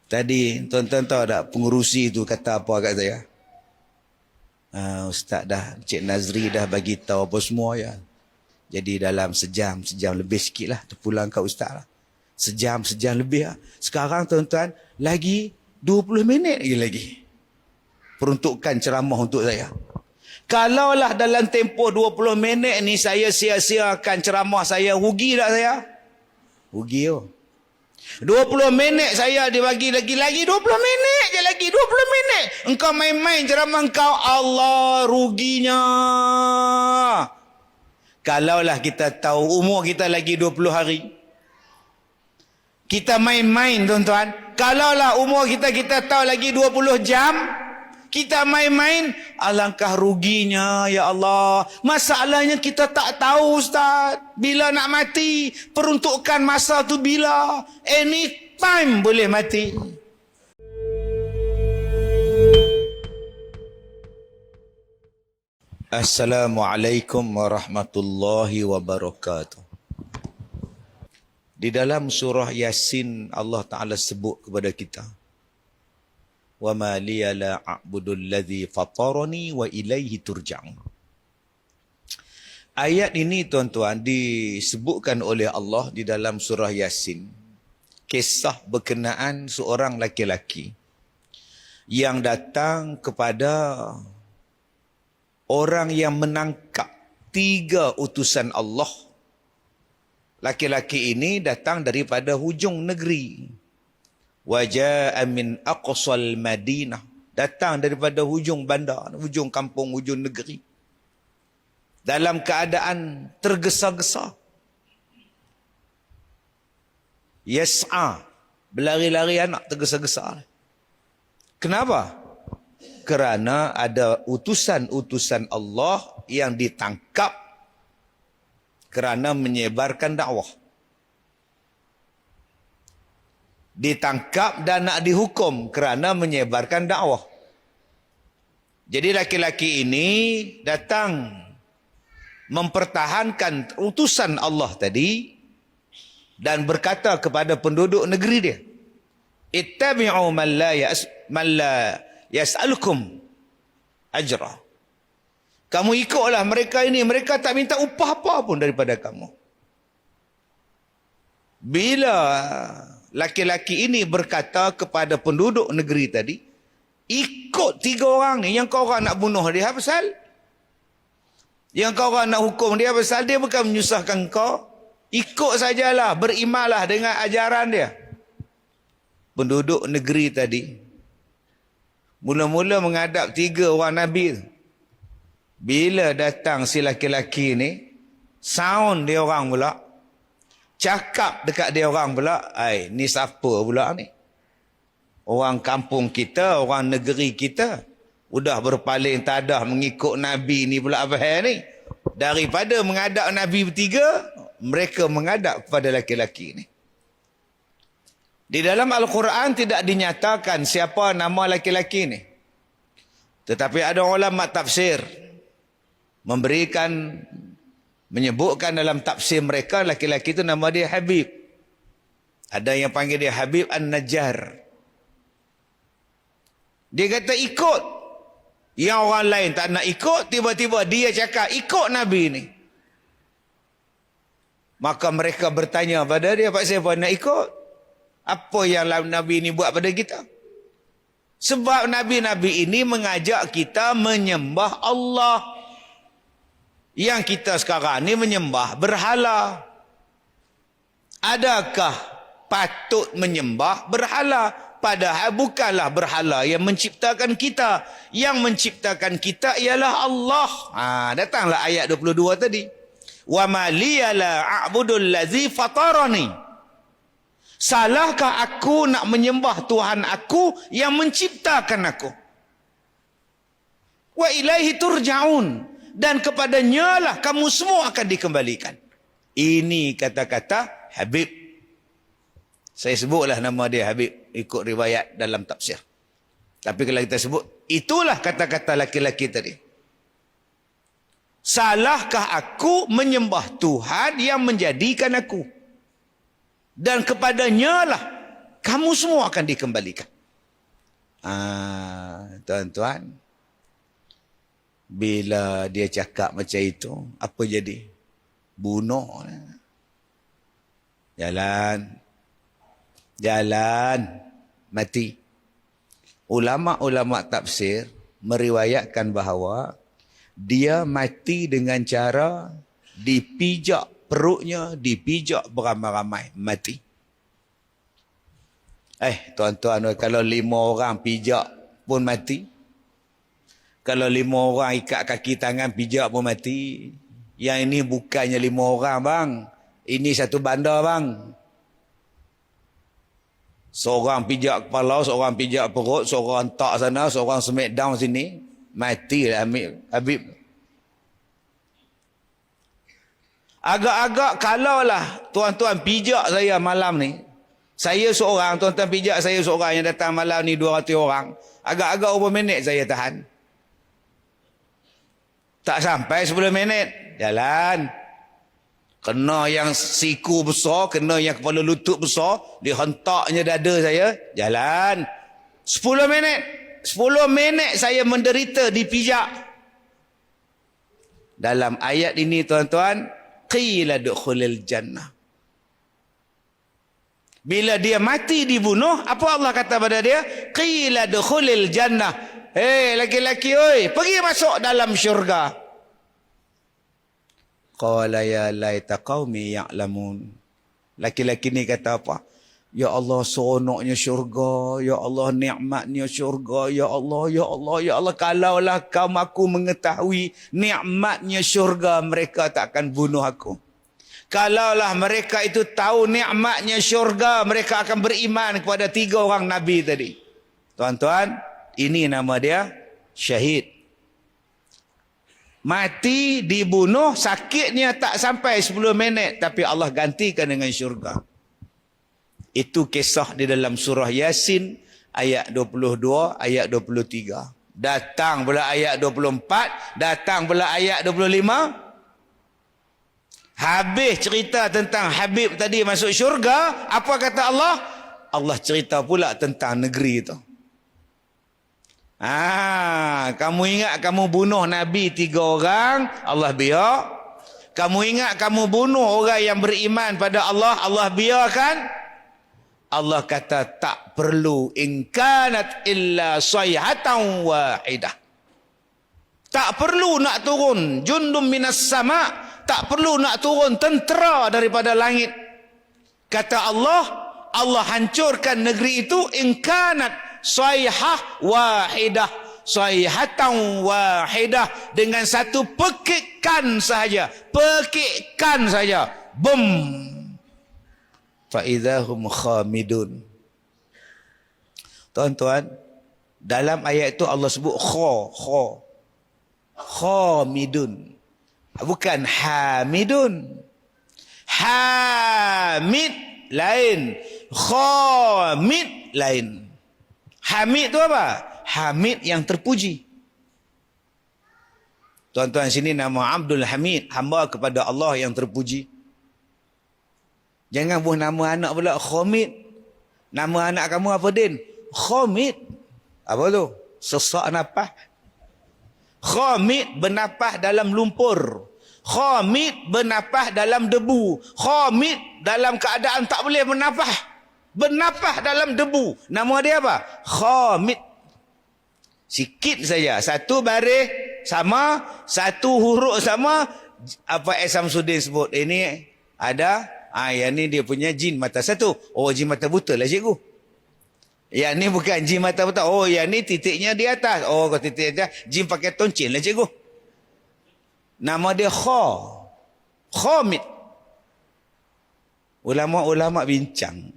Tadi tuan-tuan tahu tak pengurusi itu kata apa kat saya? Ustaz dah, Cik Nazri dah bagi tahu apa semua ya. Jadi dalam sejam lebih sikit lah terpulang kat ustaz lah. Sejam lebih lah. Sekarang tuan-tuan lagi 20 minit lagi. Peruntukan ceramah untuk saya. Kalaulah dalam tempoh 20 minit ni saya sia-siakan ceramah saya, rugi tak saya? Rugi oh. 20 minit saya dibagi lagi 20 minit je lagi 20 minit. Engkau main-main ceramah engkau, Allah ruginya. Kalaulah kita tahu umur kita lagi 20 hari. Kita main-main tuan-tuan. Kalaulah umur kita tahu lagi 20 jam. Kita main-main, alangkah ruginya ya Allah. Masalahnya kita tak tahu Ustaz, bila nak mati, peruntukan masa tu bila. Anytime boleh mati. Assalamualaikum warahmatullahi wabarakatuh. Di dalam surah Yasin Allah Ta'ala sebut kepada kita, وَمَا لِيَ لَا أَعْبُدُ الَّذِي فَطَرَنِي وَإِلَيْهِ تُرْجَعُونَ. Ayat ini tuan-tuan disebutkan oleh Allah di dalam surah Yasin. Kisah berkenaan seorang laki-laki yang datang kepada orang yang menangkap 3 utusan Allah. Laki-laki ini datang daripada hujung negeri. Waja'a min aqsal Madinah, datang daripada hujung bandar, hujung kampung, hujung negeri, dalam keadaan tergesa-gesa. Yas'a, berlari-lari anak tergesa-gesa. Kenapa? Kerana ada utusan-utusan Allah yang ditangkap kerana menyebarkan dakwah. Ditangkap dan nak dihukum kerana menyebarkan dakwah. Jadi laki-laki ini datang mempertahankan utusan Allah tadi dan berkata kepada penduduk negeri dia, ittabi'u man la yas'alukum ajra. Kamu ikutlah mereka ini, mereka tak minta upah apa pun daripada kamu. Bila laki-laki ini berkata kepada penduduk negeri tadi, ikut 3 orang ni, yang kau orang nak bunuh dia pasal, yang kau orang nak hukum dia pasal, dia bukan menyusahkan kau. Ikut sajalah, berimanlah dengan ajaran dia. Penduduk negeri tadi mula-mula menghadap 3 orang Nabi. Bila datang si laki-laki ni, sound dia orang pula, cakap dekat dia orang pula, ni siapa pula ni? Orang kampung kita, orang negeri kita, udah berpaling tadah mengikut Nabi ni pula apa ni? Daripada menghadap Nabi bertiga, mereka menghadap kepada laki-laki ni. Di dalam Al-Quran tidak dinyatakan siapa nama laki-laki ni. Tetapi ada ulama tafsir menyebutkan dalam tafsir mereka, laki-laki itu nama dia Habib. Ada yang panggil dia Habib An-Najjar. Dia kata ikut. Yang orang lain tak nak ikut, tiba-tiba dia cakap ikut Nabi ni. Maka mereka bertanya pada dia, Pak siapa nak ikut? Apa yang Nabi ni buat pada kita? Sebab Nabi-Nabi ini mengajak kita menyembah Allah. Yang kita sekarang ni menyembah berhala. Adakah patut menyembah berhala? Padahal bukanlah berhala yang menciptakan kita. Yang menciptakan kita ialah Allah. Datanglah ayat 22 tadi. Wa ma liya la a'budul ladzi fatarani. Salahkah aku nak menyembah Tuhan aku yang menciptakan aku? Wa ilaihi turja'un. Dan kepadanya lah kamu semua akan dikembalikan. Ini kata-kata Habib. Saya sebutlah nama dia Habib, ikut riwayat dalam tafsir. Tapi kalau kita sebut, itulah kata-kata laki-laki tadi. Salahkah aku menyembah Tuhan yang menjadikan aku? Dan kepadanya lah Kamu semua akan dikembalikan. Tuan-tuan, bila dia cakap macam itu, apa jadi? Bunuh. Jalan, mati. Ulama-ulama tafsir meriwayatkan bahawa dia mati dengan cara dipijak perutnya, dipijak beramai-ramai, mati. Tuan-tuan, kalau 5 orang pijak pun mati. Kalau 5 orang ikat kaki tangan pijak pun mati. Yang ini bukannya 5 orang bang. Ini satu bandar bang. Seorang pijak kepala, seorang pijak perut, seorang tak sana, seorang smackdown sini. Matilah Habib. Agak-agak kalaulah tuan-tuan pijak saya malam ni. Saya seorang, tuan-tuan pijak saya seorang yang datang malam ni 200 orang. Agak-agak berapa minit saya tahan? Tak sampai 10 minit. Jalan. Kena yang siku besar, kena yang kepala lutut besar, dihentaknya dada saya, jalan. 10 minit. 10 minit saya menderita dipijak. Dalam ayat ini tuan-tuan, qila dukhulil jannah. Bila dia mati dibunuh, apa Allah kata pada dia? Qila dukhulil jannah. Laki-laki oi, pergi masuk dalam syurga. Qala ya laita qaumi ya'lamun. Laki-laki ni kata apa? Ya Allah, seronoknya syurga. Ya Allah, nikmatnya syurga. Ya Allah, ya Allah, ya Allah. Kalaulah kaum aku mengetahui nikmatnya syurga, mereka tak akan bunuh aku. Kalaulah mereka itu tahu nikmatnya syurga, mereka akan beriman kepada 3 orang Nabi tadi. Tuan-tuan, ini nama dia syahid. Mati, dibunuh, sakitnya tak sampai 10 minit. Tapi Allah gantikan dengan syurga. Itu kisah di dalam surah Yasin ayat 22, ayat 23. Datang pula ayat 24, datang pula ayat 25. Habis cerita tentang Habib tadi masuk syurga, apa kata Allah? Allah cerita pula tentang negeri itu. Kamu ingat kamu bunuh Nabi 3 orang, Allah biar. Kamu ingat kamu bunuh orang yang beriman pada Allah, Allah biarkan. Allah kata tak perlu, in kanat illa sayhatan wahidah. Tak perlu nak turun jundum minas sama, tak perlu nak turun tentera daripada langit. Kata Allah, Allah hancurkan negeri itu, in kanat sayhah wahidah, sayhatan wahidah, dengan satu pekikan sahaja, pekikan saja, bum, fa idzahum khamidun. Tuan-tuan, dalam ayat itu Allah sebut khamidun, bukan hamidun. Hamid lain, khamid lain. Hamid tu apa? Hamid yang terpuji. Tuan-tuan, sini nama Abdul Hamid, hamba kepada Allah yang terpuji. Jangan buat nama anak pula Khamid. Nama anak kamu apa, Din? Khamid. Apa tu? Sesak nafas. Khamid bernafas dalam lumpur. Khamid bernafas dalam debu. Khamid dalam keadaan tak boleh bernafas. Bernafas dalam debu. Nama dia apa? Khamid. Sikit saja. Satu baris sama, satu huruf sama. Apa Samsudin sebut? Ini ada, yang ni dia punya jin mata satu. Oh, jin mata buta lah cikgu. Yang ni bukan jin mata buta. Oh, yang ni titiknya di atas. Oh, kalau titik atas, jin pakai toncin lah cikgu. Nama dia Khamid. Ulama-ulama bincang.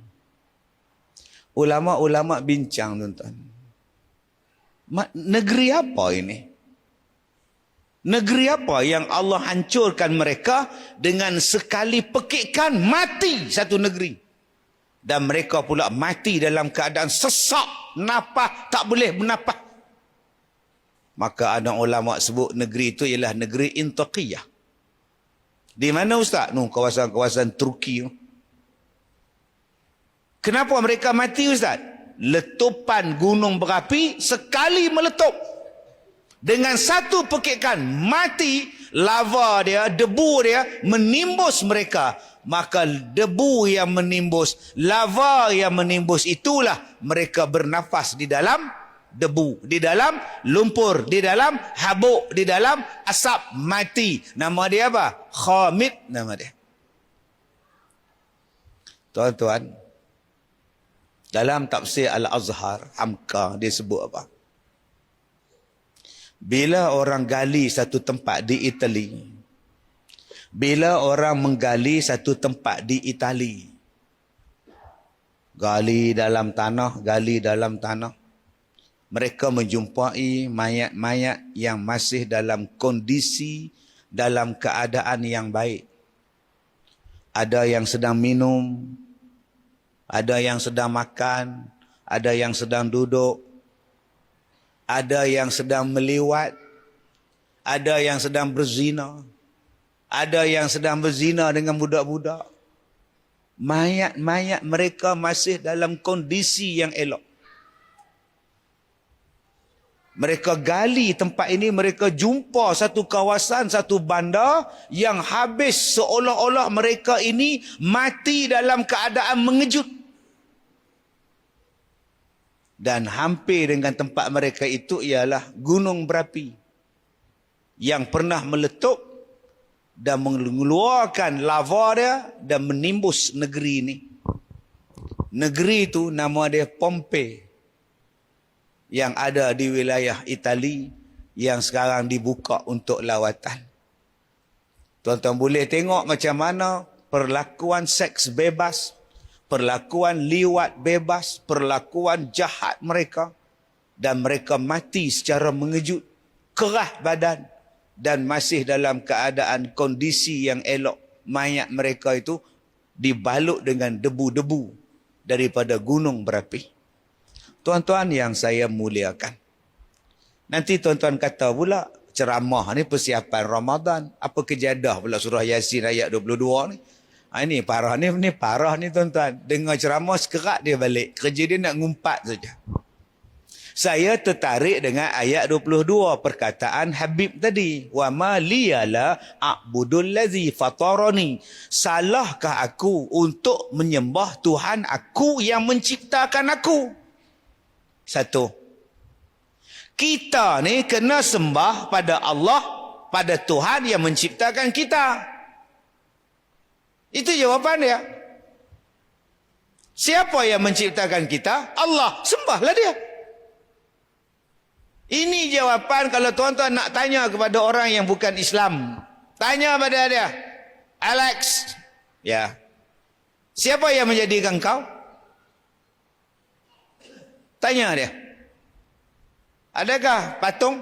Ulama-ulama bincang, tuan-tuan. Negeri apa ini? Negeri apa yang Allah hancurkan mereka dengan sekali pekikan mati satu negeri. Dan mereka pula mati dalam keadaan sesak, nafas, tak boleh bernafas. Maka ada ulama sebut negeri itu ialah negeri Intaqiyah. Di mana ustaz? Kawasan-kawasan Turki. Kenapa mereka mati, Ustaz? Letupan gunung berapi sekali meletup. Dengan satu pekikan mati, lava dia, debu dia menimbus mereka. Maka debu yang menimbus, lava yang menimbus, itulah mereka bernafas di dalam debu, di dalam lumpur, di dalam habuk, di dalam asap, mati. Nama dia apa? Khamid nama dia. Tuan-tuan, dalam tafsir Al-Azhar, Hamka, dia sebut apa? Bila orang gali satu tempat di Itali, bila orang menggali satu tempat di Itali, gali dalam tanah, mereka menjumpai mayat-mayat yang masih dalam kondisi, dalam keadaan yang baik. Ada yang sedang minum, ada yang sedang makan, ada yang sedang duduk, ada yang sedang meliwat, ada yang sedang berzina, ada yang sedang berzina dengan budak-budak. Mayat-mayat mereka masih dalam kondisi yang elok. Mereka gali tempat ini, mereka jumpa satu kawasan, satu bandar yang habis, seolah-olah mereka ini mati dalam keadaan mengejut. Dan hampir dengan tempat mereka itu ialah gunung berapi yang pernah meletup dan mengeluarkan lava dia dan menimbus negeri ini. Negeri itu nama dia Pompei, yang ada di wilayah Itali, yang sekarang dibuka untuk lawatan. Tuan-tuan boleh tengok macam mana perlakuan seks bebas, perlakuan liwat bebas, perlakuan jahat mereka, dan mereka mati secara mengejut, kerah badan, dan masih dalam keadaan kondisi yang elok. Mayat mereka itu dibalut dengan debu-debu daripada gunung berapi. Tuan-tuan yang saya muliakan, nanti tuan-tuan kata pula, ceramah ni persiapan Ramadan, apa kejadah pula surah Yasin ayat 22 ni? Ini parah ni parah ni tuan-tuan. Dengar ceramah sekerat dia balik. Kerja dia nak ngumpat saja. Saya tertarik dengan ayat 22 perkataan Habib tadi. Wa ma liyala a'budul ladzi fatarani. Salahkah aku untuk menyembah Tuhan aku yang menciptakan aku? Satu. Kita ni kena sembah pada Allah, pada Tuhan yang menciptakan kita. Itu jawapan dia. Siapa yang menciptakan kita? Allah. Sembahlah dia. Ini jawapan kalau tuan-tuan nak tanya kepada orang yang bukan Islam. Tanya pada dia. Alex. Ya. Siapa yang menjadikan kau? Tanya dia. Adakah patung?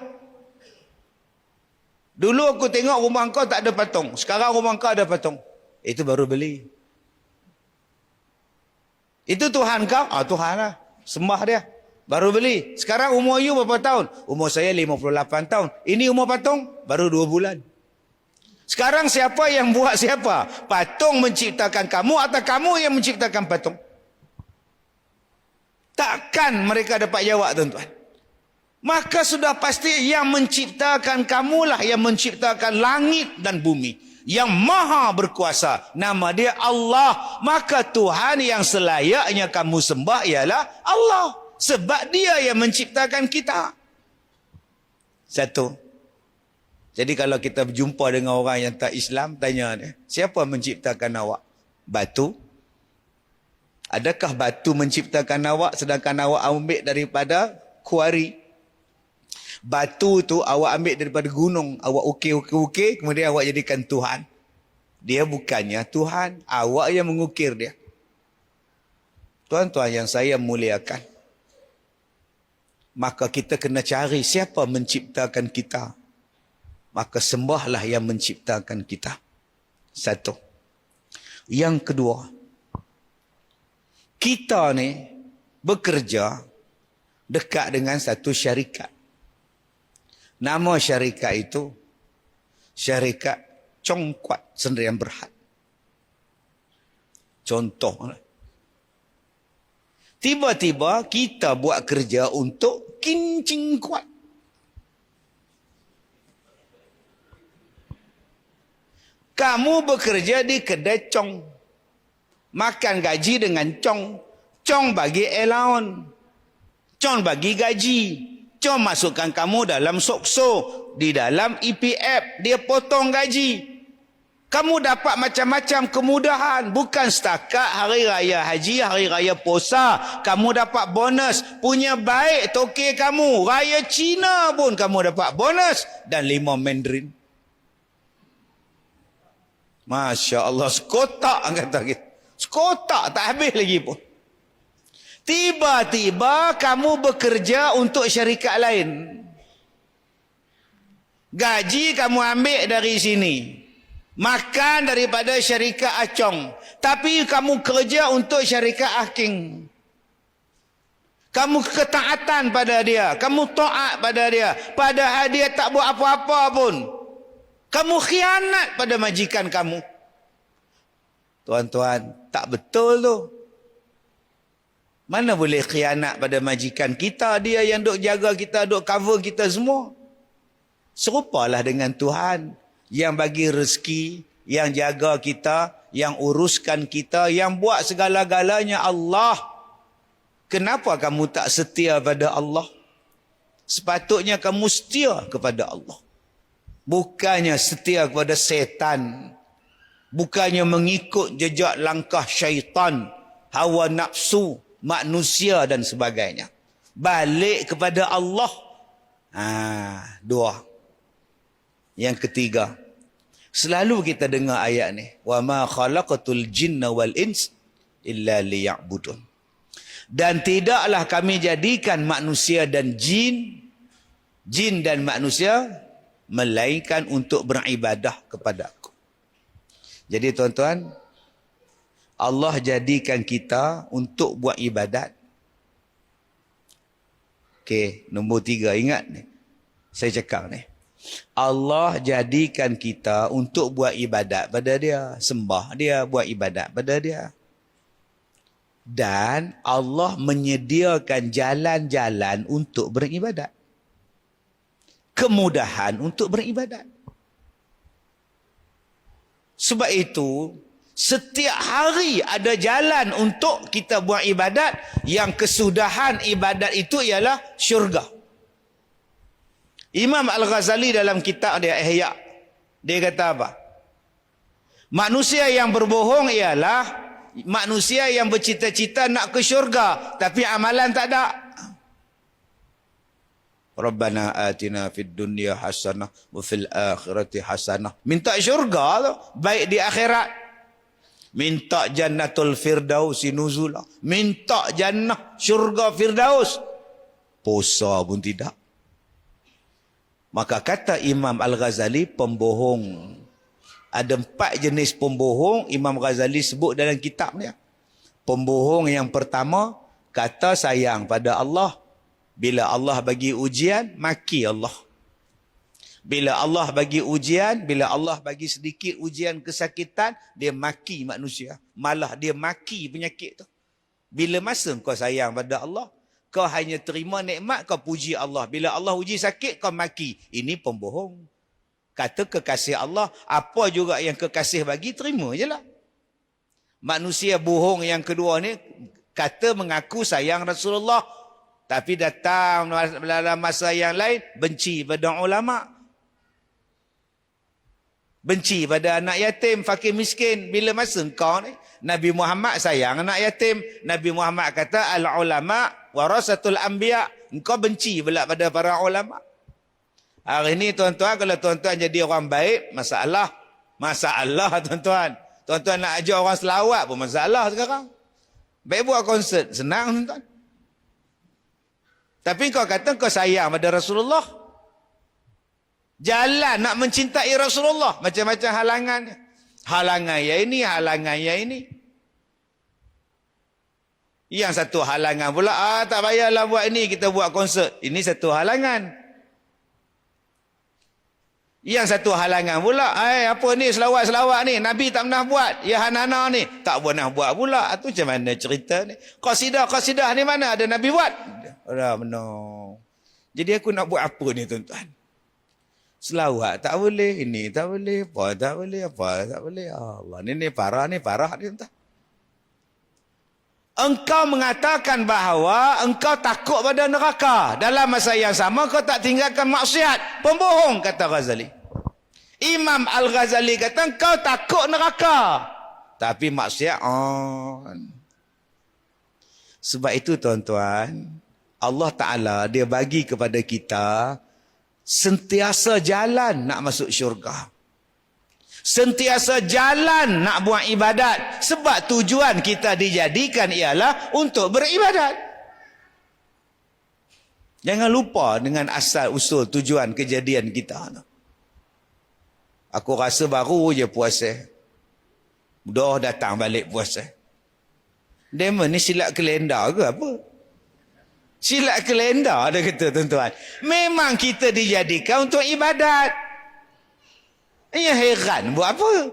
Dulu aku tengok rumah kau tak ada patung. Sekarang rumah kau ada patung. Itu baru beli. Itu Tuhan kau? Tuhan lah. Sembah dia. Baru beli. Sekarang umur you berapa tahun? Umur saya 58 tahun. Ini umur patung? Baru 2 bulan. Sekarang siapa yang buat siapa? Patung menciptakan kamu atau kamu yang menciptakan patung? Takkan mereka dapat jawab, tuan-tuan. Maka sudah pasti yang menciptakan kamulah yang menciptakan langit dan bumi. Yang maha berkuasa. Nama dia Allah. Maka Tuhan yang selayaknya kamu sembah ialah Allah. Sebab dia yang menciptakan kita. Satu. Jadi kalau kita berjumpa dengan orang yang tak Islam, tanya dia. Siapa menciptakan awak? Batu? Adakah batu menciptakan awak sedangkan awak ambil daripada kuari? Batu tu awak ambil daripada gunung, awak ukir, kemudian awak jadikan Tuhan. Dia bukannya Tuhan, awak yang mengukir dia. Tuan-tuan yang saya muliakan, maka kita kena cari siapa menciptakan kita. Maka sembahlah yang menciptakan kita. Satu. Yang kedua, kita ni bekerja dekat dengan satu syarikat. Nama syarikat itu Syarikat Congkuat Sendirian Berhad. Contoh, Tiba-tiba kita buat kerja untuk kincing kuat. Kamu bekerja di kedai cong. Makan gaji dengan cong. Cong bagi allowance. Cong bagi gaji. Cong masukkan kamu dalam sokso. Di dalam EPF. Dia potong gaji. Kamu dapat macam-macam kemudahan. Bukan setakat hari raya haji, hari raya puasa. Kamu dapat bonus. Punya baik tokey kamu. Raya Cina pun kamu dapat bonus. Dan 5 Mandarin. Masya Allah, sekotak kata kita. Sekotak tak habis lagi pun. Tiba-tiba kamu bekerja untuk syarikat lain. Gaji kamu ambil dari sini. Makan daripada syarikat Acong. Tapi kamu kerja untuk syarikat Aking. Kamu ketaatan pada dia. Kamu taat pada dia. Padahal dia tak buat apa-apa pun. Kamu khianat pada majikan kamu. Tuan-tuan, tak betul tu. Mana boleh khianat pada majikan kita? Dia yang duk jaga kita, duk cover kita semua. Serupalah dengan Tuhan yang bagi rezeki, yang jaga kita, yang uruskan kita, yang buat segala-galanya Allah. Kenapa kamu tak setia pada Allah? Sepatutnya kamu setia kepada Allah. Bukannya setia kepada setan. Bukannya mengikut jejak langkah syaitan, hawa nafsu, manusia dan sebagainya. Balik kepada Allah. Dua. Yang ketiga. Selalu kita dengar ayat ni. Wa ma khalaqatul jinna wal ins illa liya'budun. Dan tidaklah kami jadikan manusia dan jin dan manusia melainkan untuk beribadah kepada aku. Jadi tuan-tuan, Allah jadikan kita untuk buat ibadat. Okey, nombor 3, ingat ni. Saya cakap ni. Allah jadikan kita untuk buat ibadat pada dia. Sembah dia, buat ibadat pada dia. Dan Allah menyediakan jalan-jalan untuk beribadat. Kemudahan untuk beribadat. Sebab itu, setiap hari ada jalan untuk kita buat ibadat, yang kesudahan ibadat itu ialah syurga. Imam Al-Ghazali dalam kitab dia Ihya, dia kata apa? Manusia yang berbohong ialah manusia yang bercita-cita nak ke syurga tapi amalan tak ada. Rabbana atina fid dunya hasanah wa fil akhirati hasanah. Minta syurga tu, baik di akhirat. Minta jannatul firdausi nuzula. Minta jannah syurga firdaus. Puasa pun tidak. Maka kata Imam Al-Ghazali, pembohong. Ada 4 jenis pembohong Imam Ghazali sebut dalam kitabnya. Pembohong yang pertama, kata sayang pada Allah. Bila Allah bagi ujian, maki Allah. Bila Allah bagi ujian, bila Allah bagi sedikit ujian kesakitan, dia maki manusia. Malah dia maki penyakit tu. Bila masa kau sayang pada Allah, kau hanya terima nikmat, kau puji Allah. Bila Allah uji sakit, kau maki. Ini pembohong. Kata kekasih Allah, apa juga yang kekasih bagi, terima je lah. Manusia bohong yang kedua ni, kata mengaku sayang Rasulullah, tapi datang dalam masa yang lain, benci pada ulama. Benci pada anak yatim, fakir miskin. Bila masa engkau ni, Nabi Muhammad sayang anak yatim. Nabi Muhammad kata, al-ulama warasatul anbiya. Engkau benci pula pada para ulama. Hari ni tuan-tuan, kalau tuan-tuan jadi orang baik, masalah. Masalah tuan-tuan. Tuan-tuan nak ajar orang selawat pun masalah sekarang. Baik buat konsert, senang tuan-tuan. Tapi kau kata kau sayang pada Rasulullah. Jalan nak mencintai Rasulullah. Macam-macam halangan. Halangan yang ini, halangan yang ini. Yang satu halangan pula, tak payahlah buat ini, kita buat konsert. Ini satu halangan. Yang satu halangan pula, apa ni selawat-selawat ni, Nabi tak pernah buat. Ya Hanana ni, tak pernah buat pula. Itu macam mana cerita ni? Qasidah ni mana ada Nabi buat? Dah benar. Jadi aku nak buat apa ni tuan-tuan? Selawat tak boleh, ini tak boleh, apa tak boleh. Allah, ni parah ni tuan-tuan. Engkau mengatakan bahawa engkau takut pada neraka. Dalam masa yang sama kau tak tinggalkan maksiat. Pembohong, kata Ghazali. Imam Al-Ghazali kata engkau takut neraka. Tapi maksiat on. Sebab itu tuan-tuan, Allah Ta'ala dia bagi kepada kita sentiasa jalan nak masuk syurga. Sentiasa jalan nak buat ibadat. Sebab tujuan kita dijadikan ialah untuk beribadat. Jangan lupa dengan asal usul tujuan kejadian kita. Aku rasa baru je puasa. Dah datang balik puasa. Demon ni silap kalender ke apa? Silap kalender ada kata tuan-tuan. Memang kita dijadikan untuk ibadat. Ya heran buat apa?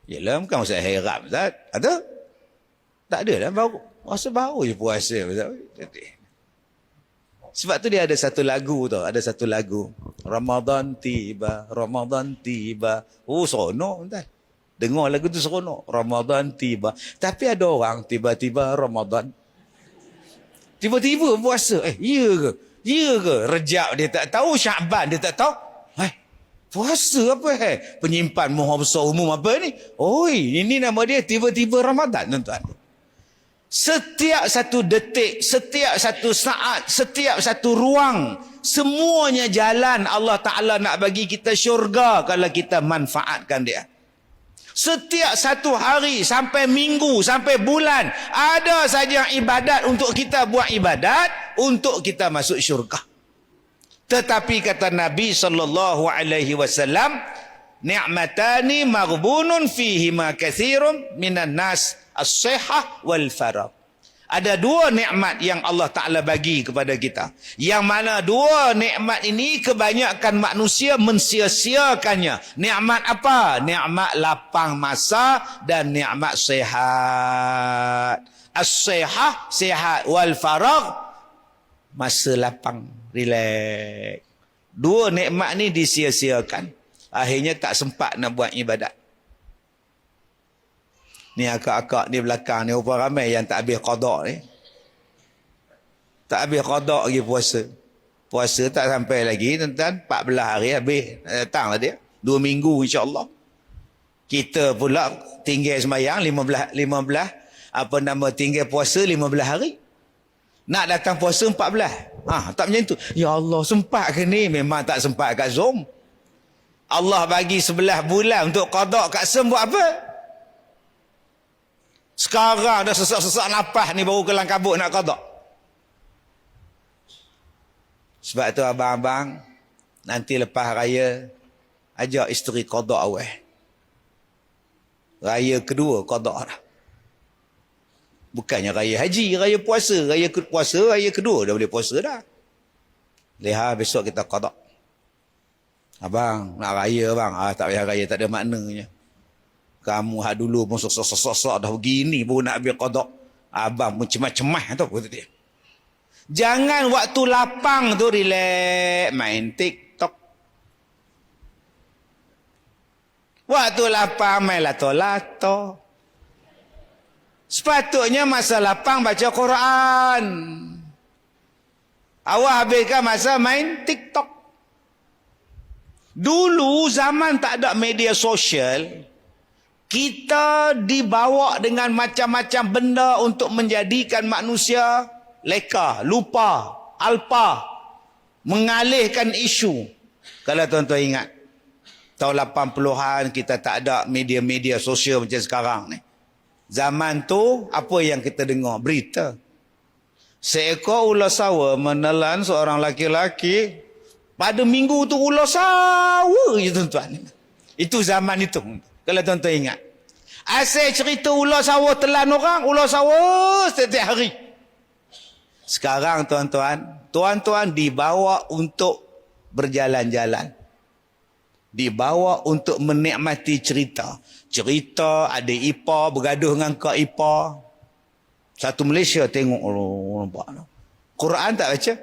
Yelah bukan maksud heran Ustaz. Ada? Tak ada lah baru. Rasa baru je puasa Ustaz. Sebab tu dia ada satu lagu tau. Ada satu lagu. Ramadan tiba. Oh seronok Ustaz. Dengar lagu tu seronok. Ramadan tiba. Tapi ada orang tiba-tiba Ramadan. Tiba-tiba puasa. Ya ke? Ya ke? Rejab dia tak tahu. Syaban dia tak tahu. Puasa apa penyimpan moha besar umum apa ni? Oi, ini nama dia tiba-tiba Ramadan tuan-tuan. Setiap satu detik, setiap satu saat, setiap satu ruang, semuanya jalan Allah Ta'ala nak bagi kita syurga kalau kita manfaatkan dia. Setiap satu hari sampai minggu, sampai bulan, ada saja ibadat untuk kita buat ibadat, untuk kita masuk syurga. Tetapi kata Nabi SAW, ni'matani maghbunun fihima kathirun minan nas as-sihah wal faragh. Ada dua nikmat yang Allah Ta'ala bagi kepada kita. Yang mana dua nikmat ini kebanyakan manusia mensia-siakannya. Nikmat apa? Nikmat lapang masa dan nikmat sihat. As-sihah, sihat, wal faragh, masa lapang, relax. Dua nikmat ni disia-siakan. Akhirnya tak sempat nak buat ibadat. Ni akak-akak di belakang ni rupa ramai yang tak habis qada ni. Tak habis qada lagi puasa. Puasa tak sampai lagi tuan-tuan, 14 hari habis. Datanglah dia. 2 minggu insya-Allah. Kita pula tinggal sembahyang 15 tinggal puasa 15 hari. Nak datang puasa 14. Tak macam tu. Ya Allah, sempat ke ni? Memang tak sempat kat Zoom. Allah bagi 11 bulan untuk qada kat Zoom buat apa? Sekarang dah sesak-sesak nafas ni baru kelang kabut nak qada. Sebab tu abang-abang, nanti lepas raya ajak isteri qada awal. Raya kedua qada dah. Bukannya raya haji, raya puasa. Raya kedua dah boleh puasa dah. Lihat besok kita qada. Abang, nak raya bang. Tak payah raya, tak ada maknanya. Kamu dulu pun sok-sok dah begini pun nak ambil qada. Abang pun cemah-cemah tu kata dia. Jangan waktu lapang tu relax main TikTok. Waktu lapang main lato-lato. Sepatutnya masa lapang baca Quran. Awak habiskan masa main TikTok. Dulu zaman tak ada media sosial, kita dibawa dengan macam-macam benda untuk menjadikan manusia leka, lupa, alpa, mengalihkan isu. Kalau tuan-tuan ingat, tahun 80-an kita tak ada media-media sosial macam sekarang ni. Zaman tu, apa yang kita dengar? Berita. Seekor ular sawa menelan seorang laki-laki. Pada minggu tu ular sawa je tuan-tuan. Itu zaman itu. Kalau tuan-tuan ingat. Asal cerita ular sawa telan orang, ular sawa setiap hari. Sekarang tuan-tuan dibawa untuk berjalan-jalan. Dibawa untuk menikmati cerita. Cerita adik ipar bergaduh dengan kak ipar. Satu Malaysia tengok, oh, nampak. Quran tak baca.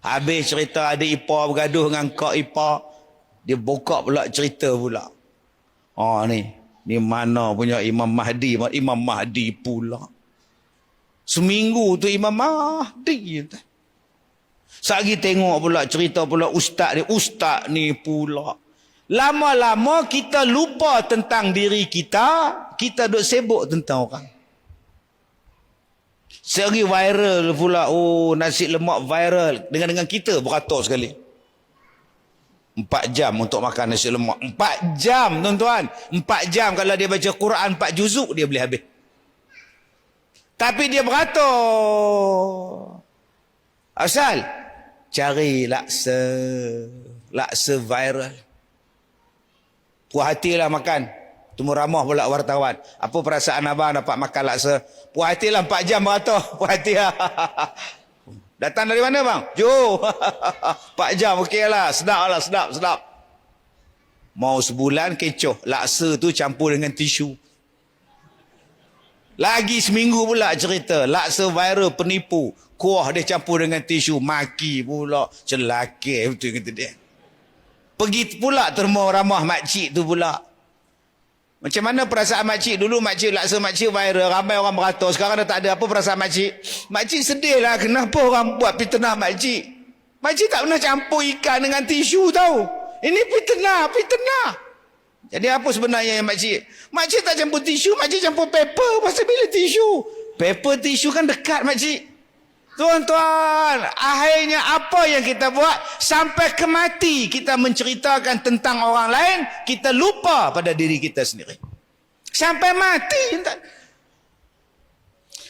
Habis cerita adik ipar bergaduh dengan kak ipar, dia buka pula cerita pula. Oh ni mana punya Imam Mahdi? Imam Mahdi pula. Seminggu tu Imam Mahdi. Sagi tengok pula cerita pula ustaz ni pula. Lama-lama kita lupa tentang diri kita duk sibuk tentang orang. Sehari viral pula, oh nasi lemak viral dengan kita beratur sekali. 4 jam untuk makan nasi lemak. 4 jam tuan-tuan. 4 jam kalau dia baca Quran 4 juzuk dia boleh habis. Tapi dia beratur. Asal cari laksa viral. Puas hatilah makan. Temu ramah pula wartawan. Apa perasaan abang dapat makan laksa? Puas hatilah 4 jam beratur. Puas hati lah. Datang dari mana bang? Johor. 4 jam okey lah. Sedap. Mau sebulan kecoh. Laksa tu campur dengan tisu. Lagi seminggu pula cerita. Laksa viral penipu. Kuah dia campur dengan tisu. Maki pula. Celaka betul kata dia. Pergi pula terma ramah makcik tu pula. Macam mana perasaan makcik? Dulu makcik laksa makcik viral. Ramai orang beratur. Sekarang dah tak ada. Apa perasaan makcik? Makcik sedih lah. Kenapa orang buat fitnah makcik? Makcik tak pernah campur ikan dengan tisu tau. Ini fitnah. Jadi apa sebenarnya yang makcik? Makcik tak campur tisu. Makcik campur paper. Pasal bila tisu? Paper tisu kan dekat makcik. Tuan-tuan, akhirnya apa yang kita buat? Sampai ke mati kita menceritakan tentang orang lain, kita lupa pada diri kita sendiri. Sampai mati.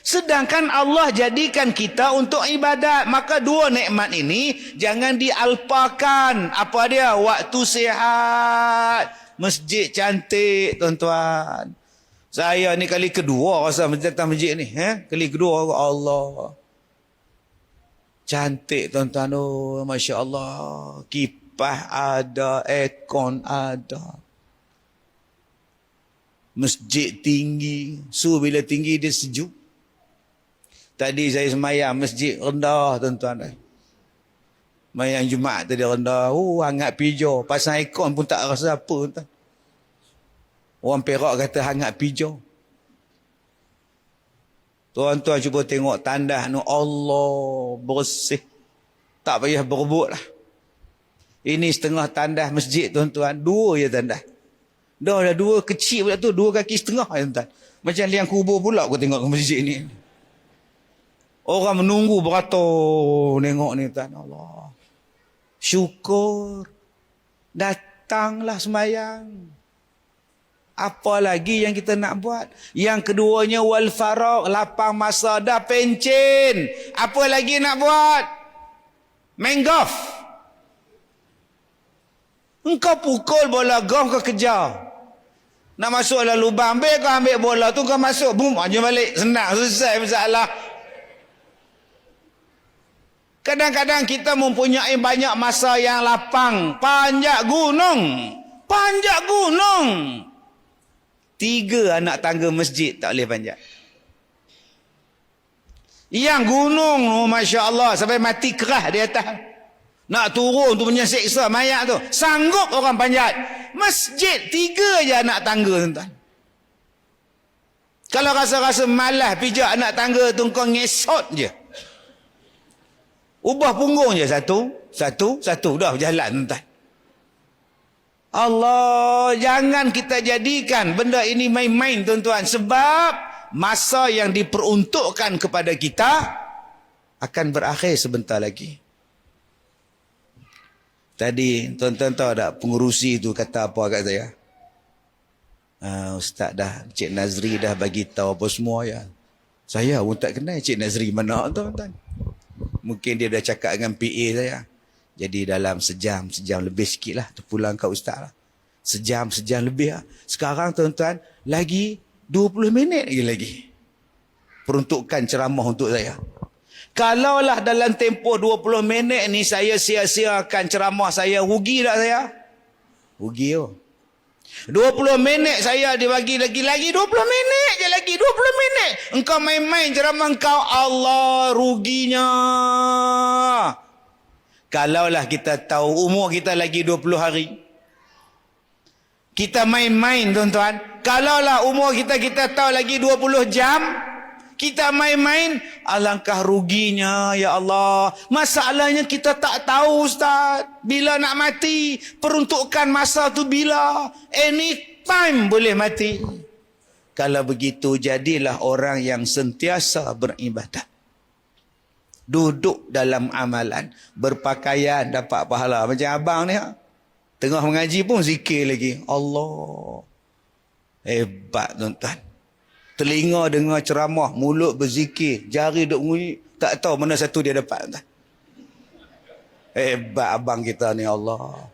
Sedangkan Allah jadikan kita untuk ibadat. Maka dua nikmat ini jangan dialpakan. Apa dia? Waktu sihat. Masjid cantik, tuan-tuan. Saya ni kali kedua rasa datang masjid ni. Kali kedua, Allah. Cantik tuan-tuan. Oh, Masya Allah. Kipas ada, aircon ada. Masjid tinggi. Bila tinggi dia sejuk. Tadi saya semayang masjid rendah tuan-tuan. Semayang Jumaat tadi rendah. Oh, hangat pijo. Pasang aircon pun tak rasa apa tuan. Orang Perak kata hangat pijo. Tuan-tuan cuba tengok tandas nu, Allah bersih. Tak payah berebut lah. Ini setengah tandas masjid tuan-tuan. 2 je tandas. Dah 2 kecil pula tu. 2 kaki setengah tuan-tuan. Macam liang kubur pula aku tengok ke masjid ni. Orang menunggu beratur. Tengok ni tuan. Allah. Syukur. Datanglah semayang. Apa lagi yang kita nak buat? Yang keduanya wal faraq, lapang masa dah pencen. Apa lagi nak buat? Main golf. Engkau pukul bola golf kau kejar. Nak masuk dalam lubang, kau ambil bola tu kau masuk, boom, aja balik. Senang, selesai masalah. Kadang-kadang kita mempunyai banyak masa yang lapang. Panjat gunung. 3 anak tangga masjid tak boleh panjat. Yang gunung, oh, Masya Allah, sampai mati kerah di atas. Nak turun tu punya seksa mayat tu. Sanggup orang panjat. Masjid 3 je anak tangga tuan-tuan. Kalau rasa-rasa malas pijak anak tangga tu, kau ngesot je. Ubah punggung je satu, dah berjalan tuan-tuan. Allah, jangan kita jadikan benda ini main-main tuan-tuan. Sebab masa yang diperuntukkan kepada kita akan berakhir sebentar lagi. Tadi tuan-tuan tahu tak pengurusi tu kata apa kat saya? Ustaz dah, Cik Nazri dah bagi tahu apa semua ya. Saya pun tak kenal Cik Nazri mana tuan-tuan. Mungkin dia dah cakap dengan PA saya. Jadi dalam sejam lebih sikit lah. Terpulang kat ustaz lah. Sejam lebih lah. Sekarang tuan-tuan, lagi 20 minit lagi. Peruntukan ceramah untuk saya. Kalaulah dalam tempoh 20 minit ni saya sia-siakan ceramah saya, rugi tak saya? Rugi. 20 minit saya dibagi lagi 20 minit je lagi, 20 minit. Engkau main-main ceramah engkau, Allah ruginya. Kalaulah kita tahu umur kita lagi 20 hari. Kita main-main tuan-tuan. Kalaulah umur kita tahu lagi 20 jam. Kita main-main, alangkah ruginya ya Allah. Masalahnya kita tak tahu Ustaz. Bila nak mati, peruntukan masa tu bila. Anytime boleh mati. Kalau begitu, jadilah orang yang sentiasa beribadat. Duduk dalam amalan. Berpakaian dapat pahala. Macam abang ni. Tengah mengaji pun zikir lagi. Allah. Hebat tuan-tuan. Telinga dengar ceramah, mulut berzikir, jari duk bunyi, tak tahu mana satu dia dapat. Hebat abang kita ni Allah.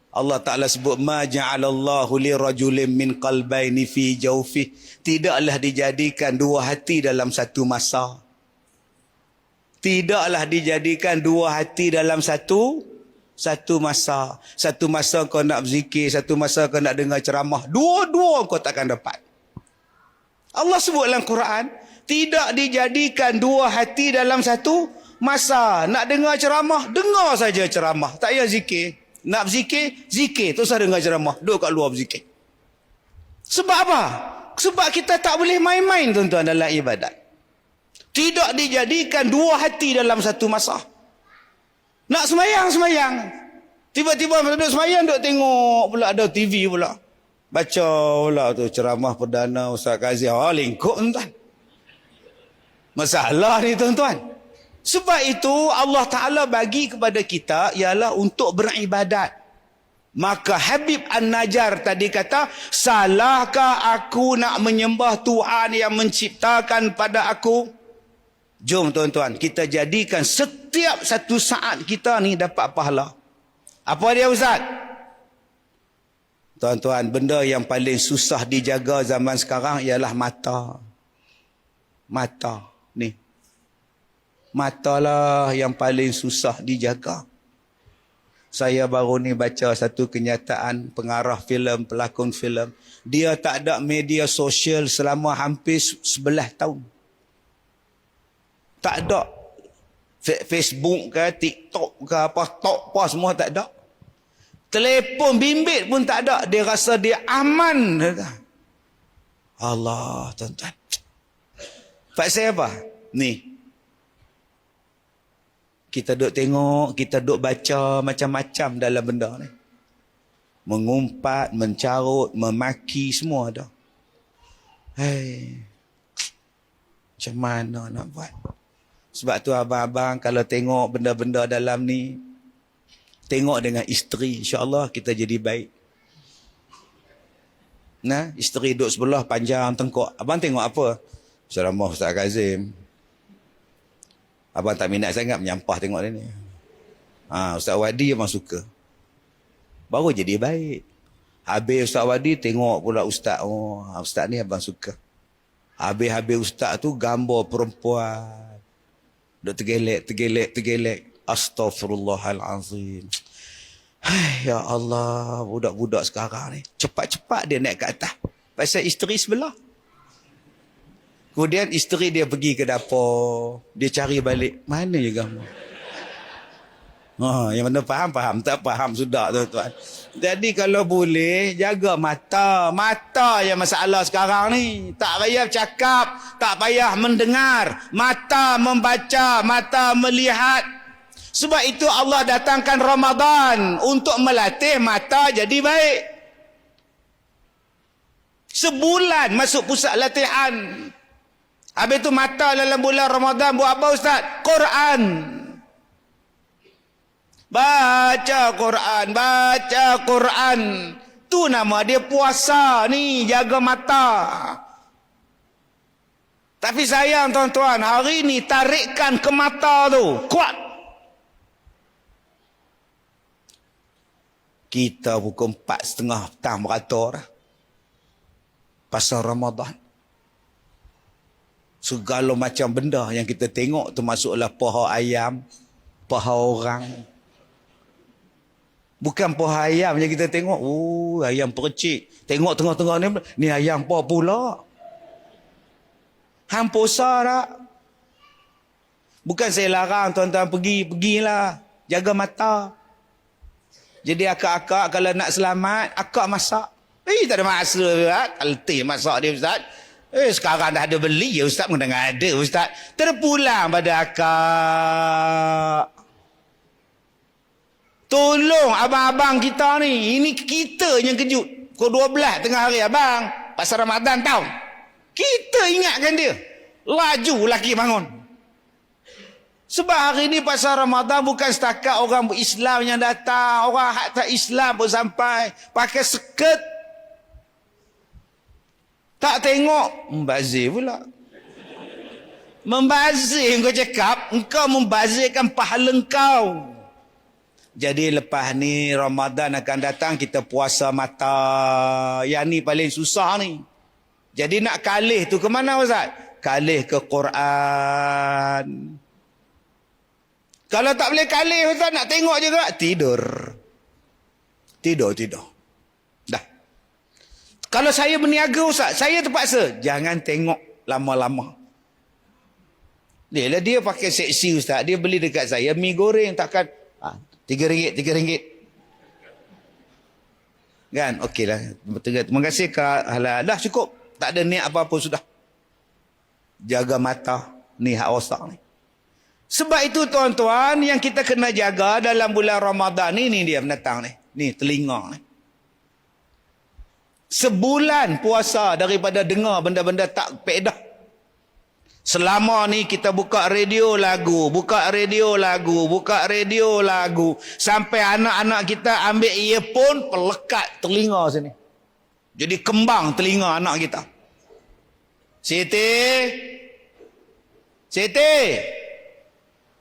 Allah Ta'ala sebut, ma ja'alallahu li rajulin min qalbaini fi jawfih. Tidaklah dijadikan dua hati dalam satu masa. Tidaklah dijadikan dua hati dalam satu masa. Satu masa kau nak berzikir, satu masa kau nak dengar ceramah. Dua-dua kau takkan dapat. Allah sebut dalam Quran, tidak dijadikan dua hati dalam satu masa. Nak dengar ceramah, dengar saja ceramah. Tak payah zikir. Nak berzikir, zikir. Terus dengar ceramah. Duduk kat luar berzikir. Sebab apa? Sebab kita tak boleh main-main tuan-tuan dalam ibadat. Tidak dijadikan dua hati dalam satu masa. Nak semayang. Tiba-tiba duduk semayang, duduk tengok pula ada TV pula. Baca pula tu ceramah perdana Ustaz Kazim. Lingkup tuan-tuan. Masalah ni tuan-tuan. Sebab itu Allah Ta'ala bagi kepada kita ialah untuk beribadat. Maka Habib An-Najjar tadi kata, salahkah aku nak menyembah Tuhan yang menciptakan pada aku? Jom tuan-tuan, kita jadikan setiap satu saat kita ni dapat pahala. Apa dia Ustaz? Tuan-tuan, benda yang paling susah dijaga zaman sekarang ialah mata. Mata ni. Mata lah yang paling susah dijaga. Saya baru ni baca satu kenyataan pengarah filem, pelakon filem. Dia tak ada media sosial selama hampir 11 tahun. Tak ada. Facebook ke, TikTok ke apa, tok apa semua tak ada. Telefon bimbit pun tak ada. Dia rasa dia aman. Allah, tuan-tuan. Pasal apa? Ni. Kita duk tengok, kita duk baca macam-macam dalam benda ni. Mengumpat, mencarut, memaki, semua ada. Hai. Macam mana nak buat? Sebab tu abang-abang kalau tengok benda-benda dalam ni, tengok dengan isteri, insya-Allah kita jadi baik. Nah, isteri duduk sebelah panjang tengkok. Abang tengok apa? Ceramah Ustaz Kazim. Abang tak minat sangat menyampah tengok dia ni. Ustaz Wadi abang suka. Baru jadi baik. Habis Ustaz Wadi tengok pula Ustaz. Ustaz ni abang suka. Habis Ustaz tu gambar perempuan. Duk tergelek. Astaghfirullahalazim. Ya Allah, budak-budak sekarang ni cepat-cepat dia naik ke atas pasal isteri sebelah. Kemudian isteri dia pergi ke dapur, dia cari balik, mana je gambar. Yang mana faham, tak faham sudah tuan-tuan. Jadi kalau boleh jaga mata yang masalah sekarang ni. Tak payah cakap, tak payah mendengar, mata membaca, mata melihat. Sebab itu Allah datangkan Ramadan untuk melatih mata jadi baik. Sebulan masuk pusat latihan. Habis itu mata dalam bulan Ramadan buat apa Ustaz? Quran. Baca Quran. Tu nama dia puasa ni, jaga mata. Tapi sayang tuan-tuan, hari ni tarikkan ke mata tu kuat. Kita pukul 4:30 petang beratur pasal Ramadan. Segala macam benda yang kita tengok termasuklah paha ayam, paha orang. Bukan paha ayam yang kita tengok, oh ayam percik. Tengok tengah-tengah ni ayam apa pula? Hang puasa tak? Bukan saya larang tuan-tuan pergilah. Jaga mata. Jadi akak-akak kalau nak selamat, akak masak. Tak ada masa Ustaz. Altih masak dia Ustaz. Sekarang dah ada beli ya Ustaz. Pun dah ada Ustaz. Terpulang pada akak. Tolong abang-abang kita ni. Ini kita yang kejut. Pukul 12 tengah hari abang. Pasal Ramadan tahu. Kita ingatkan dia. Laju laki bangun. Sebab hari ni pasal Ramadan bukan setakat orang Islam yang datang. Orang hak tak Islam pun sampai. Pakai skirt. Tak tengok. Membazir pula. Membazir kau cakap. Engkau membazirkan pahala engkau. Jadi lepas ni Ramadan akan datang. Kita puasa mata. Yang ni paling susah ni. Jadi nak kalih tu ke mana Ustaz? Kalih ke Quran. Kalau tak boleh kalih Ustaz nak tengok juga. Tidur. Dah. Kalau saya berniaga Ustaz, saya terpaksa. Jangan tengok lama-lama. Dia pakai seksi Ustaz. Dia beli dekat saya mi goreng takkan. RM3. Kan? Okeylah. Terima kasih Kak Halal. Dah cukup. Tak ada niat apa-apa sudah. Jaga mata. Ni hak rosak ni. Sebab itu tuan-tuan, yang kita kena jaga dalam bulan Ramadan ni dia mendatang ni. Ni telinga ni. Sebulan puasa daripada dengar benda-benda tak pedah. Selama ni kita buka radio lagu. Sampai anak-anak kita ambil earphone, pelekat telinga sini. Jadi kembang telinga anak kita. Siti.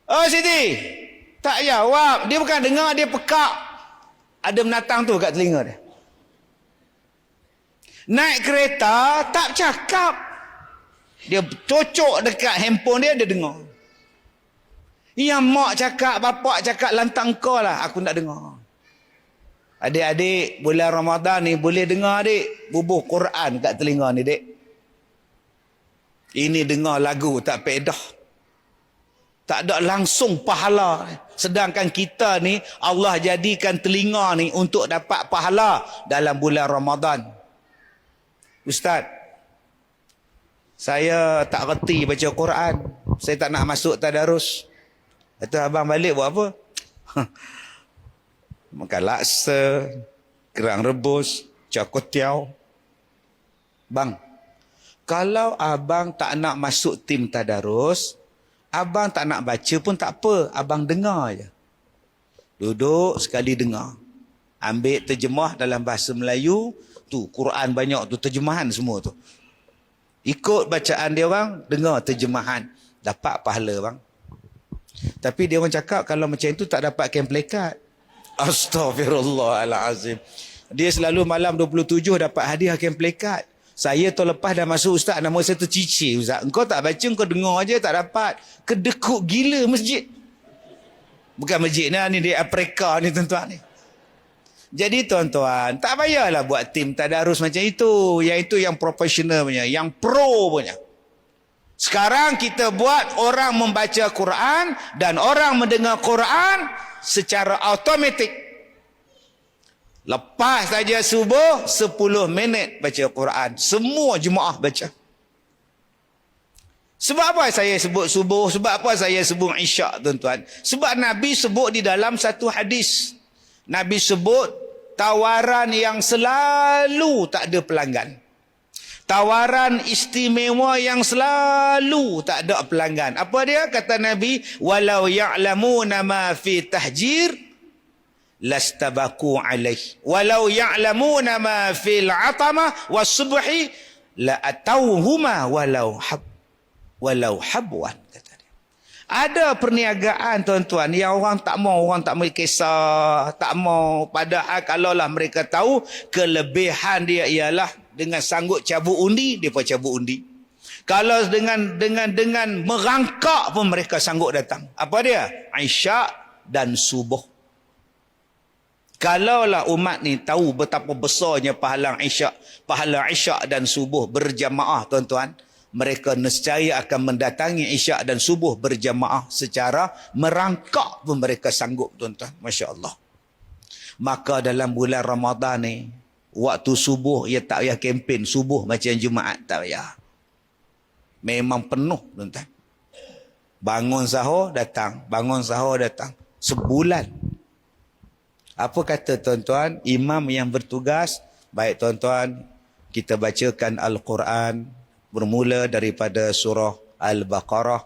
Oh Siti. Tak jawab. Dia bukan dengar, dia pekak. Ada binatang tu kat telinga dia. Naik kereta, tak cakap. Dia cocok dekat handphone dia dengar. Yang mak cakap, bapak cakap, lantang kau lah. Aku nak dengar. Adik-adik, bulan Ramadan ni boleh dengar adik. Bubuh Quran kat telinga ni dek. Ini dengar lagu tak pedah. Tak ada langsung pahala. Sedangkan kita ni, Allah jadikan telinga ni untuk dapat pahala dalam bulan Ramadan. Ustaz, saya tak reti baca Quran. Saya tak nak masuk tadarus. Kata abang balik buat apa? Makan laksa, kerang rebus, cakotiau. Bang, kalau abang tak nak masuk tim tadarus, abang tak nak baca pun tak apa. Abang dengar je. Duduk sekali dengar. Ambil terjemah dalam bahasa Melayu. Tu Quran banyak tu, terjemahan semua tu. Ikut bacaan dia orang, dengar terjemahan. Dapat pahala bang. Tapi dia orang cakap kalau macam itu tak dapat kem plekat. Astaghfirullahalazim. Dia selalu malam 27 dapat hadiah kem plekat. Saya tahun lepas dah masuk Ustaz, nama saya tercicir Ustaz. Engkau tak baca, engkau dengar aja tak dapat. Kedekut gila masjid. Bukan masjid ni di Afrika ni tuan-tuan ni. Jadi tuan-tuan, tak payahlah buat tim tadarus macam itu. Yang itu yang profesional punya, yang pro punya. Sekarang kita buat orang membaca Quran dan orang mendengar Quran secara automatik. Lepas saja subuh, 10 minit baca Quran. Semua jemaah baca. Sebab apa saya sebut subuh? Sebab apa saya sebut isyak, tuan-tuan? Sebab Nabi sebut di dalam satu hadis. Nabi sebut tawaran yang selalu tak ada pelanggan. Tawaran istimewa yang selalu tak ada pelanggan. Apa dia? Kata Nabi, walau ya'lamuna ma fi tahjir lastabaku alaih. Walau ya'lamuna ma fil atama was-subhi la atauhuma walau habwan, kata dia. Ada perniagaan tuan-tuan yang orang tak mau kisah, tak mau. Padahal kalaulah mereka tahu kelebihan dia ialah dengan sanggup cabut undi, mereka cabut undi. Kalau dengan merangkak pun mereka sanggup datang. Apa dia? Isyak dan subuh. Kalaulah umat ni tahu betapa besarnya pahala isyak dan subuh berjamaah, tuan-tuan, mereka nescaya akan mendatangi isyak dan subuh berjamaah secara merangkak pun mereka sanggup, tuan-tuan. Masya Allah. Maka dalam bulan Ramadan ni, waktu subuh, ia tak payah kempen subuh macam Jumaat, tak payah. Memang penuh, tuan-tuan. Bangun sahur datang, bangun sahur datang. Sebulan. Apa kata tuan-tuan? Imam yang bertugas, baik tuan-tuan, kita bacakan Al-Quran bermula daripada surah Al-Baqarah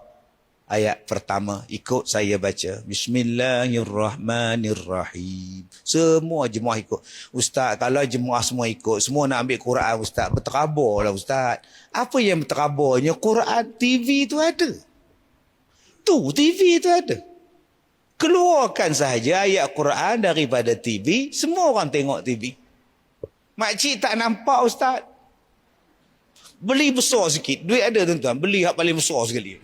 ayat pertama. Ikut saya baca. Bismillahirrahmanirrahim. Semua jemaah ikut. Ustaz, kalau jemaah semua ikut, semua nak ambil Quran, Ustaz, berterabur lah, Ustaz. Apa yang berteraburnya? Quran TV tu ada. TV tu ada. Keluarkan sahaja ayat Quran daripada TV, semua orang tengok TV. Makcik tak nampak, Ustaz. Beli besar sikit. Duit ada, tuan-tuan. Beli yang paling besar sekali.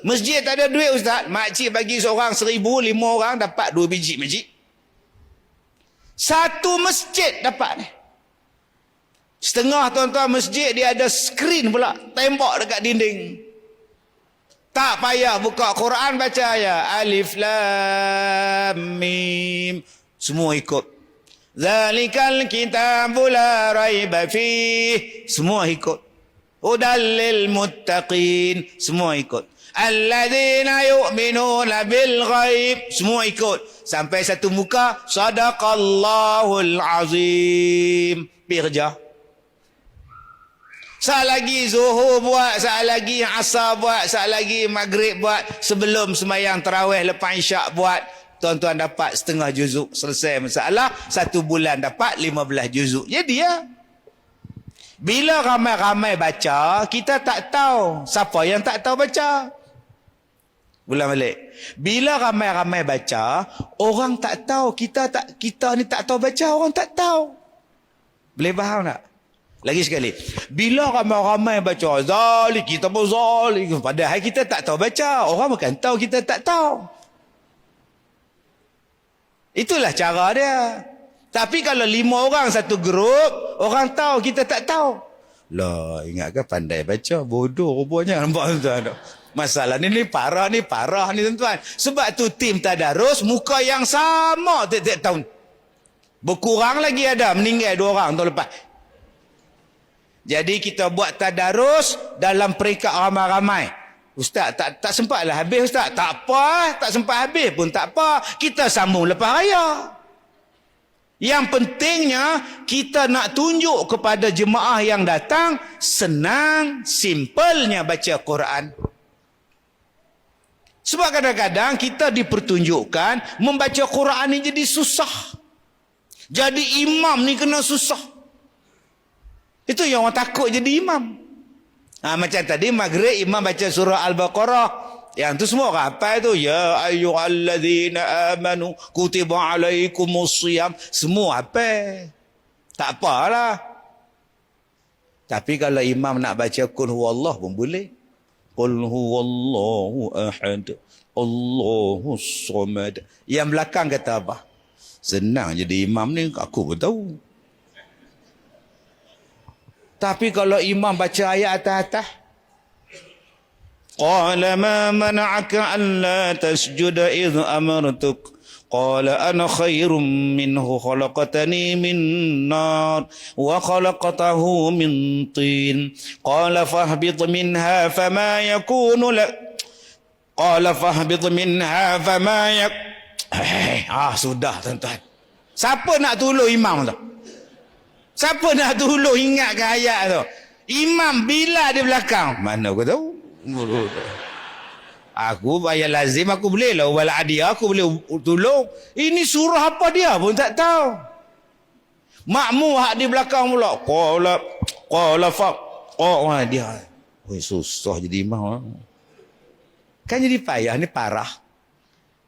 Masjid tak ada duit, Ustaz. Makcik bagi seorang 1,000, 5 orang dapat 2 biji, makcik. Satu masjid dapat ni. Setengah, tuan-tuan, masjid dia ada skrin pula. Tembak dekat dinding. Tak payah buka Quran, baca ya. Alif Lam Mim. Semua ikut. Zalikal kitabu la raiba fih. Semua ikut. Hudal lil muttaqin. Semua ikut. Alladzina yu'minuna bil ghaib. Semua ikut. Sampai satu muka. Sadaqallahul azim. Pergi kerja. Saat lagi zuhur buat, saat lagi asar buat, saat lagi maghrib buat, sebelum sembahyang tarawih lepas isyak buat, tuan-tuan dapat setengah juzuk. Selesai masalah. 1 bulan dapat 15 juzuk. Jadi ya, bila ramai-ramai baca, kita tak tahu siapa yang tak tahu baca. Ulang balik. Bila ramai-ramai baca, orang tak tahu, kita ni tak tahu baca, orang tak tahu. Boleh faham tak? Lagi sekali, bila ramai-ramai baca zalik, kita pun zalik, padahal kita tak tahu baca, orang bukan tahu kita tak tahu. Itulah cara dia. Tapi kalau 5 orang satu grup, orang tahu, kita tak tahu. Lah, ingatkan pandai baca, bodoh rupanya. Nampak, tuan-tuan? Masalah ni parah ni, tuan-tuan. Sebab tu tim tadarus muka yang sama tiap-tiap tahun. Berkurang lagi ada, meninggal 2 orang tahun lepas. Jadi kita buat tadarus dalam peringkat ramai-ramai. Ustaz, tak sempatlah habis, Ustaz. Tak apa, tak sempat habis pun tak apa. Kita sambung lepas raya. Yang pentingnya, kita nak tunjuk kepada jemaah yang datang, senang, simpelnya baca Quran. Sebab kadang-kadang kita dipertunjukkan, membaca Quran ni jadi susah. Jadi imam ni kena susah. Itu yang orang takut jadi imam. Macam tadi maghrib imam baca surah Al-Baqarah. Yang tu semua orang hafal tu. Ya ayyuhalladzina amanu kutiba alaikumusiyam. Semua hafal. Tak apalah. Tapi kalau imam nak baca qul huwallah pun boleh. Qul huwallahu ahad. Allahus samad. Yang belakang kata apa? Senang jadi imam ni, aku pun tahu. Tapi kalau imam baca ayat atas-atas, qala ma mana'aka an la tasjuda idh amartuk qala ana khairum minhu khalaqtani min nar wa khalaqtahu min tin qala fahbit minha fama yakunu lak qala fahbit minha fama yak sudah, tuan-tuan. Siapa nak tolong imam tu? Siapa nak tolong ingatkan ayat tu? Imam bila di belakang? Mana aku tahu? Aku bayar lazim, aku boleh lah. Wal adia, aku boleh tolong. Ini surah apa dia pun tak tahu. Makmum hak di belakang pula. Qala fa. Dia. Susah jadi imam. Kan jadi payah, ni parah.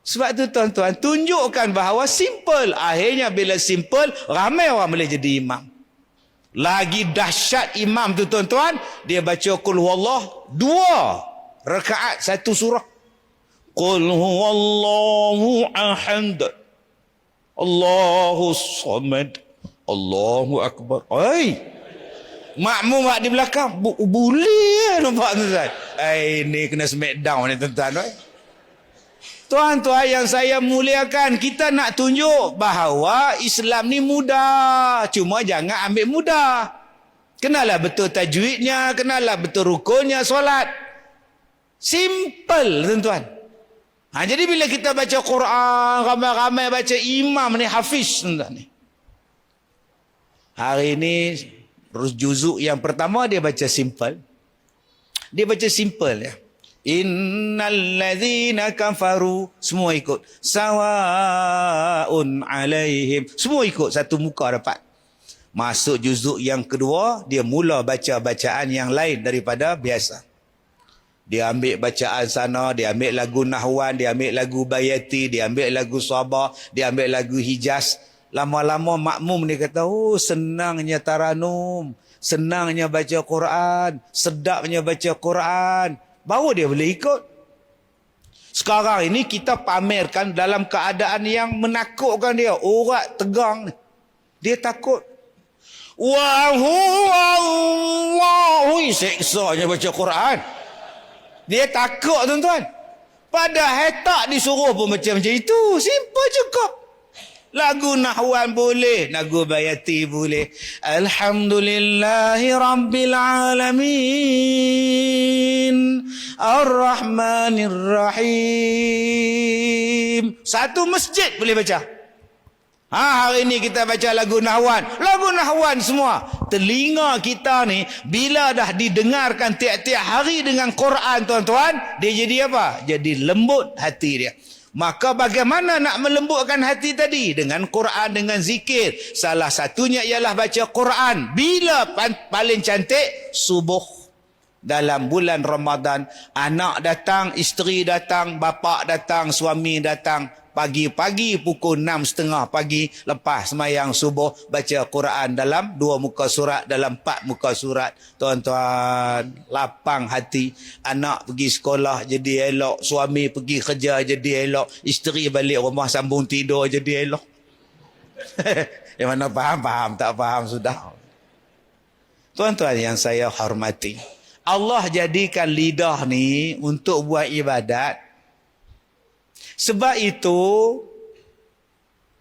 Sebab tu, tuan-tuan, tunjukkan bahawa simple. Akhirnya bila simple, ramai orang boleh jadi imam. Lagi dahsyat imam tu tuan-tuan, dia baca qul huwallah 2 rakaat 1 surah. Qul huwallahu ahad, Allahu samad, Allahu akbar. Makmum di belakang boleh nampak tuan-tuan. Ni kena smackdown ni tuan-tuan. Tuan-tuan yang saya muliakan, kita nak tunjuk bahawa Islam ni mudah. Cuma jangan ambil mudah. Kenalah betul tajwidnya, kenalah betul rukunnya solat. Simple tuan-tuan. Jadi bila kita baca Quran, ramai-ramai baca, imam ni hafiz tuan-tuan ni. Hari ini juzuk yang pertama dia baca simple. Dia baca simple ya. Innal ladzina kafaru, semua ikut. Sawaun alaihim, semua ikut, satu muka dapat. Masuk juzuk yang kedua, dia mula baca bacaan yang lain daripada biasa. Dia ambil bacaan sana, dia ambil lagu Nahwan, dia ambil lagu Bayati, dia ambil lagu Sabah, dia ambil lagu Hijaz. Lama-lama makmum dia kata, senangnya taranum, senangnya baca Quran, sedapnya baca Quran. Baru dia boleh ikut. Sekarang ini kita pamerkan dalam keadaan yang menakutkan dia. Urat tegang ni. Dia takut. Wa huwa Allahu, seksanya baca Quran. Dia takut tuan-tuan. Padahal tak disuruh pun macam itu. Simple cukup. Lagu Nahwan boleh, lagu Bayati boleh. Alhamdulillahi Rabbil Alamin, Ar-Rahmanir Rahim. Satu masjid boleh baca. Hari ini kita baca lagu Nahwan. Lagu Nahwan semua. Telinga kita ni bila dah didengarkan tiap-tiap hari dengan Quran tuan-tuan, dia jadi apa? Jadi lembut hati dia. Maka bagaimana nak melembutkan hati tadi? Dengan Quran, dengan zikir. Salah satunya ialah baca Quran. Bila paling cantik? Subuh. Dalam bulan Ramadan. Anak datang, isteri datang, bapa datang, suami datang. Pagi-pagi pukul 6.30 pagi lepas semayang subuh, baca Quran dalam 2 muka surat, dalam 4 muka surat. Tuan-tuan, lapang hati. Anak pergi sekolah jadi elok, suami pergi kerja jadi elok, isteri balik rumah sambung tidur jadi elok. Yang mana faham, tak faham sudah. Tuan-tuan yang saya hormati, Allah jadikan lidah ni untuk buat ibadat. Sebab itu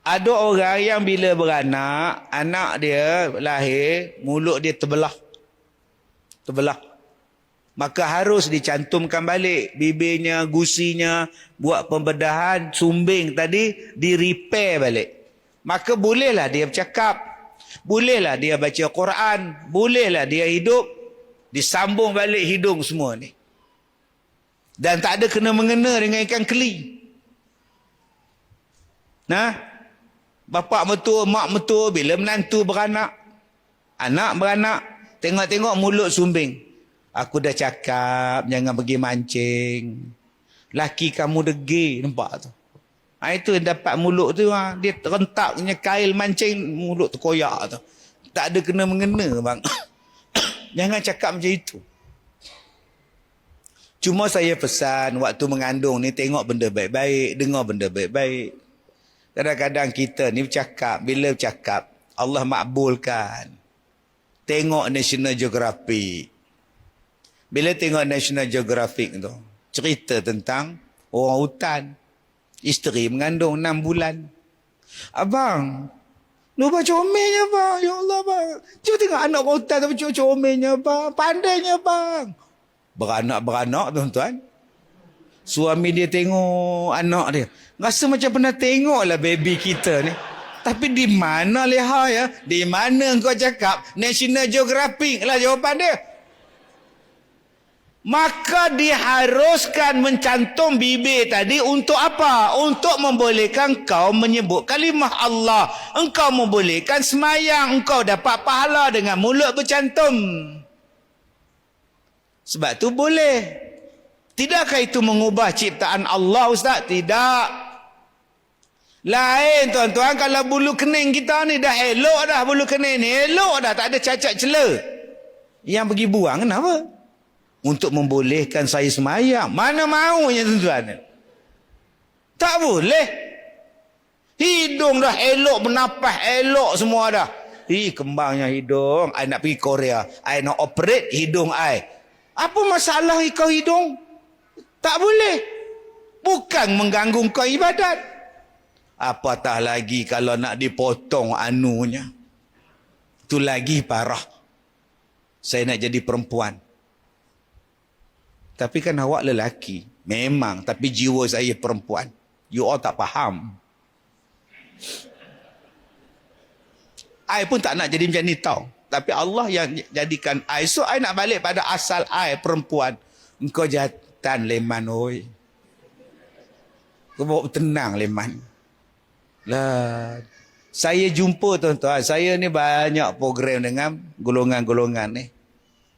ada orang yang bila beranak, anak dia lahir, mulut dia terbelah. Maka harus dicantumkan balik bibirnya, gusinya, buat pembedahan, sumbing tadi di repair balik. Maka bolehlah dia bercakap, bolehlah dia baca Quran, bolehlah dia hidup, disambung balik hidung semua ni. Dan tak ada kena mengena dengan ikan keli. Bapak mertua, mak mertua, bila menantu beranak, anak beranak, tengok-tengok mulut sumbing. Aku dah cakap jangan pergi mancing. Laki kamu degil, nampak tu. Itu dapat mulut tu, dia rentak punya kail mancing, mulut terkoyak tu. Tak ada kena mengena bang. Jangan cakap macam itu. Cuma saya pesan waktu mengandung ni, tengok benda baik-baik, dengar benda baik-baik. Kadang-kadang kita ni bercakap, bila bercakap, Allah makbulkan. Tengok National Geographic. Bila tengok National Geographic tu, cerita tentang orang hutan. Isteri mengandung 6 bulan. Abang, lupa comelnya bang. Ya Allah bang. Cuba tengok anak orang hutan tapi cuba comelnya bang. Pandainya bang. Beranak-beranak tuan-tuan. Suami dia tengok anak dia. Rasa macam pernah tengok lah baby kita ni. Tapi di mana leha ya? Di mana kau cakap? National Geographic lah jawapan dia. Maka diharuskan mencantum bibir tadi untuk apa? Untuk membolehkan kau menyebut kalimah Allah. Engkau membolehkan semayang. Engkau dapat pahala dengan mulut bercantum. Sebab tu boleh. Tidakkah itu mengubah ciptaan Allah Ustaz? Tidak. Lain tuan-tuan, kalau bulu kening kita ni dah elok dah, bulu kening ni elok dah, tak ada cacat cela. Yang pergi buang kenapa? Untuk membolehkan saya semayang. Mana maunya tuan-tuan? Tak boleh. Hidung dah elok, bernapas elok semua dah. Kembangnya hidung. I nak pergi Korea. I nak operate hidung I. Apa masalah kau hidung? Tak boleh. Bukan mengganggu kau ibadat. Apatah lagi kalau nak dipotong anunya. Itu lagi parah. Saya nak jadi perempuan. Tapi kan awak lelaki. Memang. Tapi jiwa saya perempuan. You all tak faham. I pun tak nak jadi macam ni tau. Tapi Allah yang jadikan I. So I nak balik pada asal I perempuan. Engkau jantan Leman oi. Kau bawa tenang Leman. Lah, saya jumpa tuan-tuan, saya ni banyak program dengan golongan-golongan ni.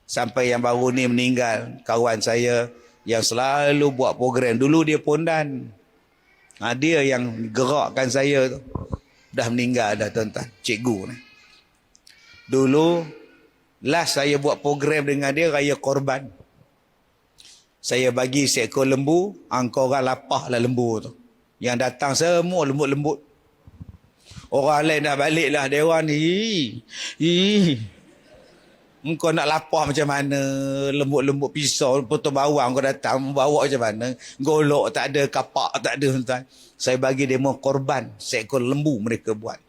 Sampai yang baru ni meninggal, kawan saya yang selalu buat program. Dulu dia pondan. Dia yang gerakkan saya tu. Dah meninggal dah tuan-tuan, cikgu ni. Dulu, last saya buat program dengan dia, Raya Korban. Saya bagi seekor lembu, angkau orang lapah lah lembu tu. Yang datang semua lembut-lembut. Orang lain dah balik lah dewan ni. Engkau nak lapar macam mana? Lembut-lembut pisau, potong bawang kau datang, bawa macam mana? Golok tak ada, kapak tak ada tuan-tuan. Saya bagi demo korban, seekor lembu mereka buat.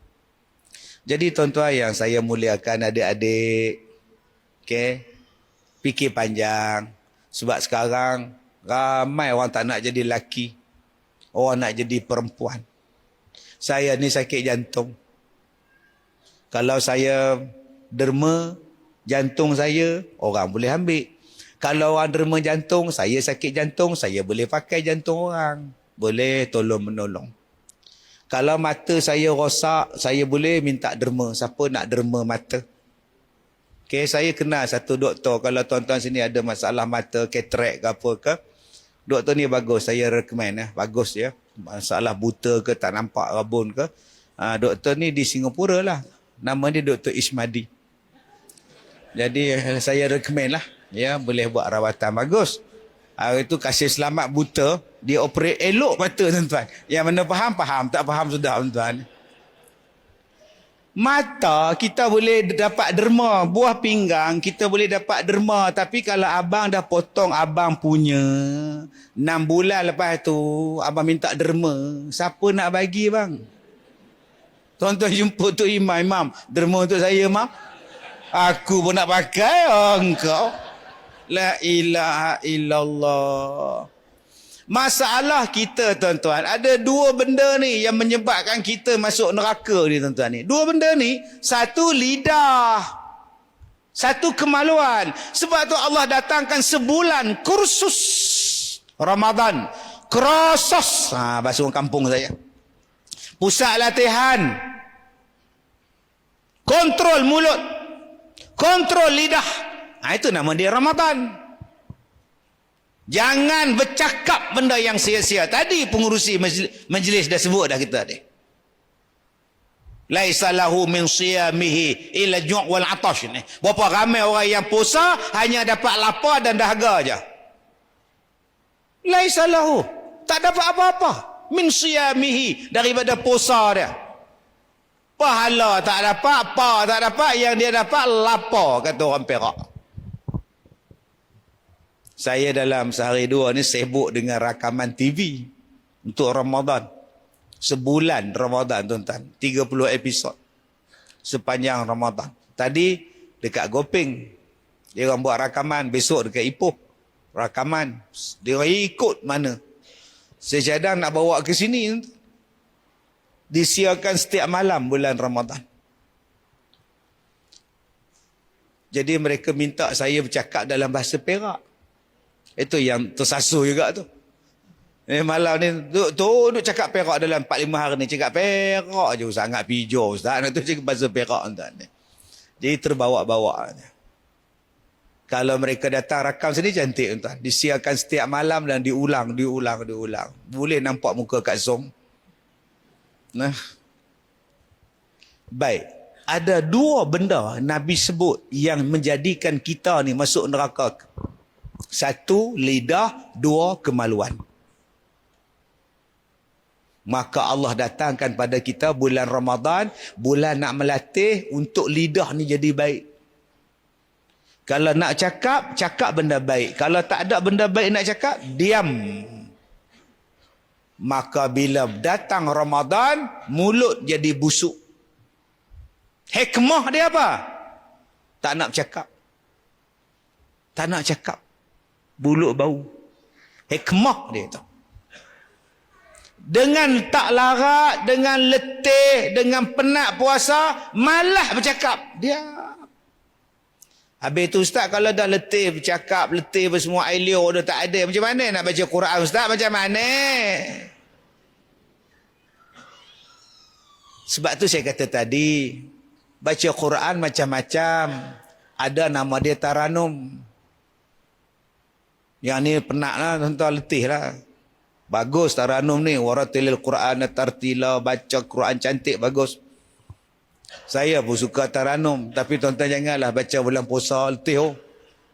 Jadi tuan-tuan yang saya muliakan adik-adik, okay? Fikir panjang. Sebab sekarang ramai orang tak nak jadi lelaki. Orang nak jadi perempuan. Saya ni sakit jantung. Kalau saya derma jantung saya, orang boleh ambil. Kalau orang derma jantung, saya sakit jantung, saya boleh pakai jantung orang. Boleh tolong menolong. Kalau mata saya rosak, saya boleh minta derma. Siapa nak derma mata? Okay, saya kenal satu doktor. Kalau tuan-tuan sini ada masalah mata, katarak ke apa ke, doktor ni bagus, saya recommend. Bagus ya. Masalah buta ke, tak nampak rabun ke. Doktor ni di Singapura lah. Nama dia Dr. Ismadi. Jadi saya recommend lah. Ya, boleh buat rawatan bagus. Itu kasih selamat buta. Dia operate elok mata tuan-tuan. Yang mana faham, faham. Tak faham sudah tuan-tuan. Mata kita boleh dapat derma. Buah pinggang kita boleh dapat derma. Tapi kalau abang dah potong abang punya, 6 bulan lepas tu abang minta derma, siapa nak bagi bang? Tuan-tuan jumpa tu imam, derma untuk saya mam. Aku pun nak pakai. Engkau la ilaha illallah. Masalah kita tuan-tuan, ada 2 benda ni yang menyebabkan kita masuk neraka ni tuan-tuan ni. 2 benda ni, satu lidah, satu kemaluan. Sebab tu Allah datangkan sebulan kursus Ramadan. Kursus, bahasa orang kampung saya. Pusat latihan. Kontrol mulut. Kontrol lidah. Itu nama dia Ramadan. Jangan bercakap benda yang sia-sia. Tadi pengurusi majlis dah sebut dah kita ni. Laisa lahu min siyamihi illa ju' wal atash ni. Berapa ramai orang yang puasa hanya dapat lapar dan dahaga aja. Laisa lahu, tak dapat apa-apa min siyamihi daripada puasa dia. Pahala tak dapat, apa tak dapat, yang dia dapat lapar, kata orang Perak. Saya dalam sehari 2 ni sibuk dengan rakaman TV untuk Ramadan. Sebulan Ramadan tuan-tuan. 30 episod sepanjang Ramadan. Tadi dekat Gopeng. Dia orang buat rakaman. Besok dekat Ipoh. Rakaman. Dia orang ikut mana. Saya cadang nak bawa ke sini. Disiarkan setiap malam bulan Ramadan. Jadi mereka minta saya bercakap dalam bahasa Perak. Itu yang tersasul juga tu. Malam ni duduk cakap Perak dalam 4-5 hari ni. Cakap Perak je, sangat pijau Ustaz. Nak tu cakap bahasa Perak Ustaz. Jadi terbawa-bawa. Kalau mereka datang rakam sini cantik Ustaz. Disiarkan setiap malam dan diulang. Boleh nampak muka kat Zoom. Nah. Baik. Ada dua benda Nabi sebut yang menjadikan kita ni masuk neraka. Satu, lidah. Dua, kemaluan. Maka Allah datangkan pada kita bulan Ramadan, bulan nak melatih untuk lidah ni jadi baik. Kalau nak cakap, cakap benda baik. Kalau tak ada benda baik nak cakap, diam. Maka bila datang Ramadan, mulut jadi busuk. Hikmah dia apa? Tak nak cakap. Tak nak cakap. Mulut bau. Hikmah dia tu. Dengan tak larat, dengan letih, dengan penat puasa, malah bercakap. Dia. Habis tu ustaz, kalau dah letih bercakap, letih bersemua air liur dah tak ada, macam mana nak baca Quran ustaz? Macam mana? Sebab tu saya kata tadi, baca Quran macam-macam. Ada nama dia taranum. Yang ni penat lah, tuan-tuan, letih lah. Bagus taranum ni, waratilil Quran tartila, baca Quran cantik, bagus. Saya pun suka taranum, tapi tuan-tuan janganlah baca bulan puasa letih.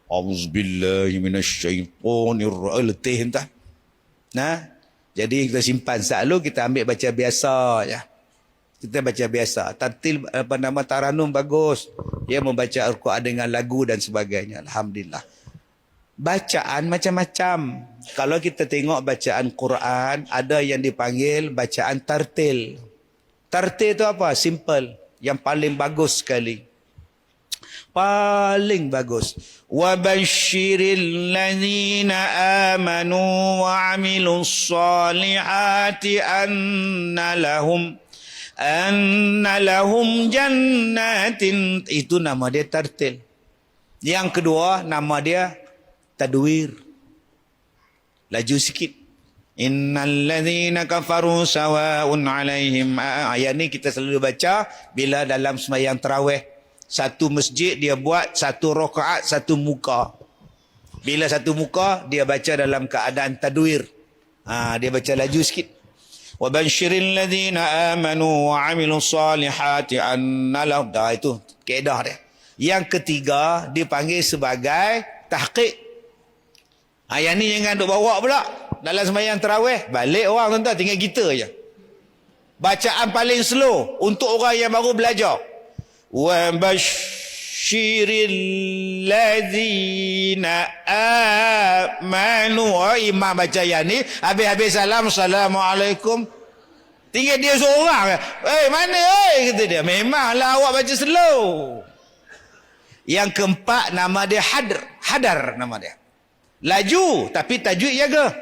Auzubillahi minasyaitonirrajim, letih entah. Nah, jadi kita simpan selalu, kita ambil baca biasa je. Kita baca biasa. Tartil apa nama taranum bagus. Dia membaca Al-Quran dengan lagu dan sebagainya. Alhamdulillah. Bacaan macam-macam. Kalau kita tengok bacaan Quran, ada yang dipanggil bacaan tartil. Tartil itu apa? Simple. Yang paling bagus sekali. Paling bagus. وَبَشِّرِ الَّذِينَ آمَنُوا وَعَمِلُوا الصَّالِحَاتِ أَنَّ لَهُمْ جَنَّاتٍ. Itu nama dia tartil. Yang kedua, nama dia tadwir. Laju sikit. Innal ladzina kafaru sawa'un 'alaihim. Ayat ni kita selalu baca bila dalam sembahyang tarawih. Satu masjid dia buat satu rakaat satu muka. Bila satu muka dia baca dalam keadaan tadwir. Dia baca laju sikit. Wa basyiril ladzina amanu wa 'amilus solihati anna lahum. Itu kaedah dia. Yang ketiga dipanggil sebagai tahqiq. Yang ni jangan duk bawa pula dalam sembahyang tarawih. Balik orang tuan-tuan, tinggal kita je. Bacaan paling slow untuk orang yang baru belajar. Wa basyiril ladzina amanu. Imam baca yang ni, habis-habis salam, assalamualaikum. Tinggal dia seorang. Mana kata dia. Memanglah awak baca slow. Yang keempat nama dia hadar nama dia. Laju tapi tajwid jaga.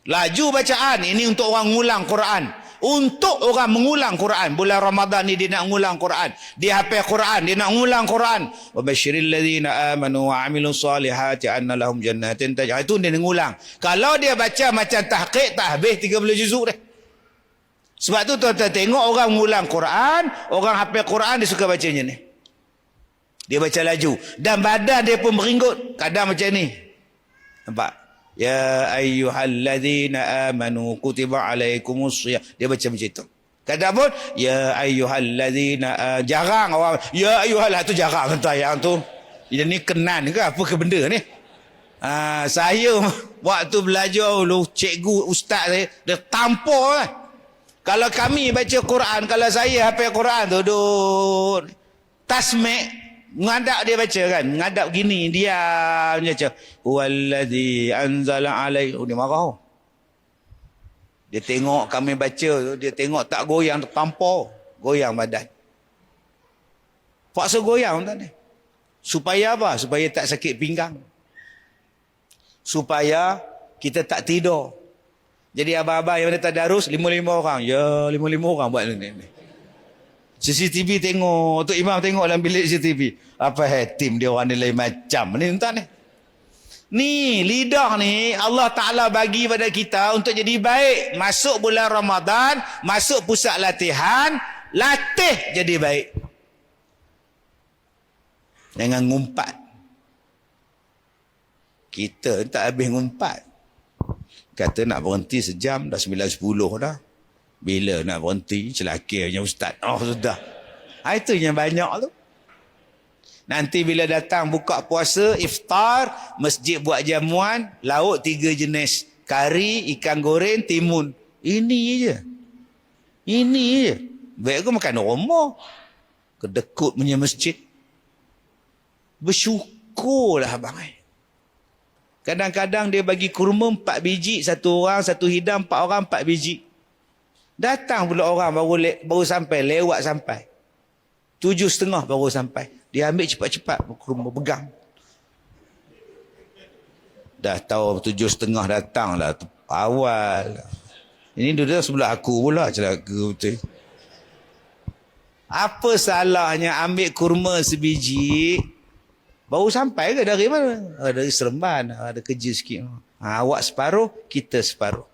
Laju bacaan. Ini untuk orang mengulang Quran. Untuk orang mengulang Quran. Bulan Ramadan ni dia nak mengulang Quran. Dia hafal Quran, dia nak mengulang Quran. Wa basyiril ladzina amanu wa 'amilus solihati anna lahum jannatin tajri. Itu dia mengulang. Kalau dia baca macam tahqiq, tak habis 30 juzuk dia. Sebab tu tuan-tuan tengok orang mengulang Quran, orang hafal Quran dia suka bacanya ni. Dia baca laju dan badan dia pun meringgut. Kadang macam ni. Nampak? Ya ayyuhalladzina amanu kutiba alaikumus shiyam. Dia baca macam itu. Kadang pun ya ayyuhalladzina jarang orang ya ayyuhal tu jarang tuan yang tu. Dia ni kenan ke apa ke benda ni? Saya waktu belajar dulu cikgu ustaz saya dia tampar kan. Kalau kami baca Quran, kalau saya hafal Quran tu duduk tasmi' ngadap dia baca kan, ngadap gini dia baca wallazi anzala alaihi. Dia marah. Dia tengok kami baca tu, dia tengok tak goyang, tertampar, goyang badan. Paksa goyang tak ni. Supaya apa? Supaya tak sakit pinggang. Supaya kita tak tidur. Jadi abang-abang yang ada tadarus 55 orang. Ya, 55 orang buat ni. CCTV tengok, Tok Imam tengok dalam bilik CCTV. Apa tim dia orang ni lain macam ni tuan ni. Ni lidah ni Allah Ta'ala bagi pada kita untuk jadi baik. Masuk bulan Ramadan, masuk pusat latihan, latih jadi baik. Jangan ngumpat. Kita tak habis ngumpat. Kata nak berhenti sejam, dah 9.10 dah. Bila nak berhenti? Celakanya ustaz. Oh sudah. Itu yang banyak tu. Nanti bila datang buka puasa, iftar, masjid buat jamuan, lauk 3 jenis. Kari, ikan goreng, timun. Ini je. Ini je. Baik aku makan rumah. Kedekut punya masjid. Bersyukurlah abang. Kadang-kadang dia bagi kurma 4 biji, 1 orang, 1 hidang, 4 orang, 4 biji. Datang pula orang baru sampai, lewat sampai. 7.30 baru sampai. Dia ambil cepat-cepat kurma pegang. Dah tahu 7.30 datang lah. Awal. Ini duduk sebelah aku pula celaka betul. Apa salahnya ambil kurma sebiji? Baru sampai ke dari mana? Dari Seremban. Ada kerja sikit. Awak separuh, kita separuh.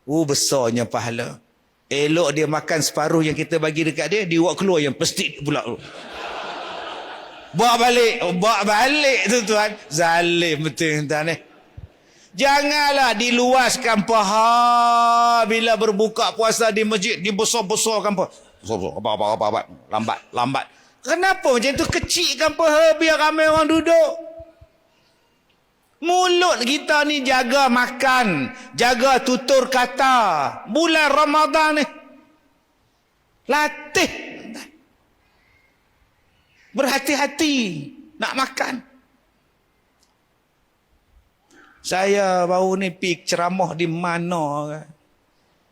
Besarnya pahala. Elok dia makan separuh yang kita bagi dekat dia, dia buat keluar yang plastik pula. Bawa balik tuan-tuan. Zalim betul tuan-tuan. Janganlah diluaskan paha bila berbuka puasa di masjid, dibesar-besarkan paha. Besar, lambat. Kenapa macam tu kecilkan paha biar ramai orang duduk? Mulut kita ni jaga makan, jaga tutur kata. Bulan Ramadan ni latih, berhati-hati nak makan. Saya baru ni pergi ceramah di mana,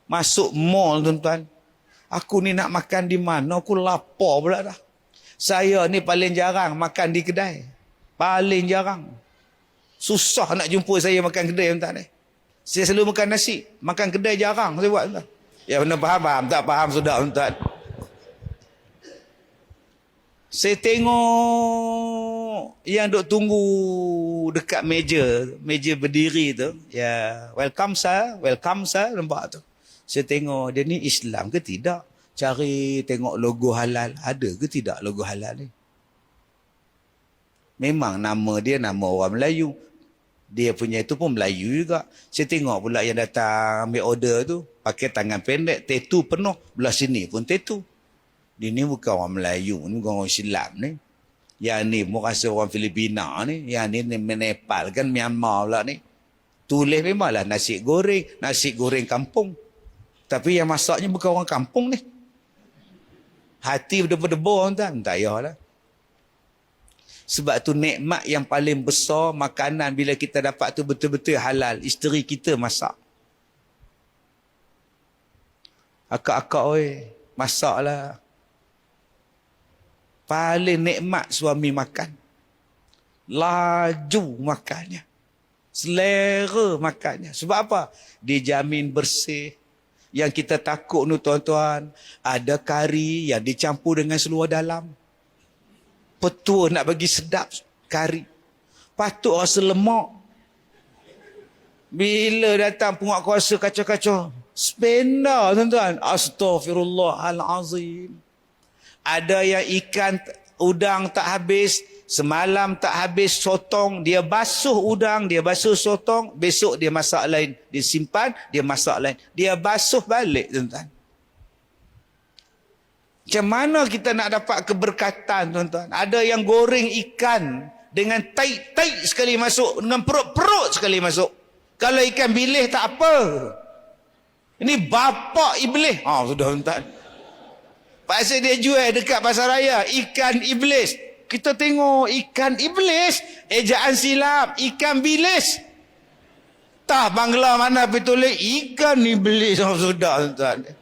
masuk mall tuan-tuan. Aku ni nak makan di mana, aku lapar pula dah. Saya ni paling jarang makan di kedai, paling jarang. Susah nak jumpa saya makan kedai tuan-tuan. Saya selalu makan nasi, makan kedai jarang saya buat tuan. Ya benar faham, tak faham sudah tuan. Saya tengok yang duk tunggu dekat meja berdiri tu. Ya, welcome sir, nampak tu. Saya tengok dia ni Islam ke tidak? Cari tengok logo halal, ada ke tidak logo halal ni? Memang nama dia nama orang Melayu. Dia punya itu pun Melayu juga. Saya tengok pula yang datang ambil order tu, pakai tangan pendek, tattoo penuh, belah sini pun tattoo. Dia ni bukan orang Melayu, ni bukan orang Islam ni. Yang ni pun rasa orang Filipina ni. Yang ni Nepal kan, Myanmar pula ni. Tulis memanglah nasi goreng kampung. Tapi yang masaknya bukan orang kampung ni. Hati berdebar-debar tuan, tak payahlah. Sebab tu nikmat yang paling besar makanan bila kita dapat tu betul-betul halal. Isteri kita masak. Akak-akak oi, masaklah. Paling nikmat suami makan. Laju makannya. Selera makannya. Sebab apa? Dijamin bersih. Yang kita takut ni tuan-tuan, ada kari yang dicampur dengan seluar dalam. Petua nak bagi sedap kari. Patut rasa lemak. Bila datang penguat kuasa kacau-kacau, spenda tuan-tuan. Astaghfirullahalazim. Ada yang ikan udang tak habis, semalam tak habis sotong, dia basuh udang, dia basuh sotong, besok dia masak lain, dia simpan, dia masak lain, dia basuh balik tuan-tuan. Macam mana kita nak dapat keberkatan tuan-tuan? Ada yang goreng ikan dengan taik-taik sekali masuk, dengan perut-perut sekali masuk. Kalau ikan bilis tak apa. Ini bapak iblis. Sudah tuan-tuan. Pasal dia jual dekat pasar raya ikan iblis. Kita tengok ikan iblis, ejaan silap, ikan bilis. Tah Bangla mana betul ikan iblis. Sudah tuan-tuan.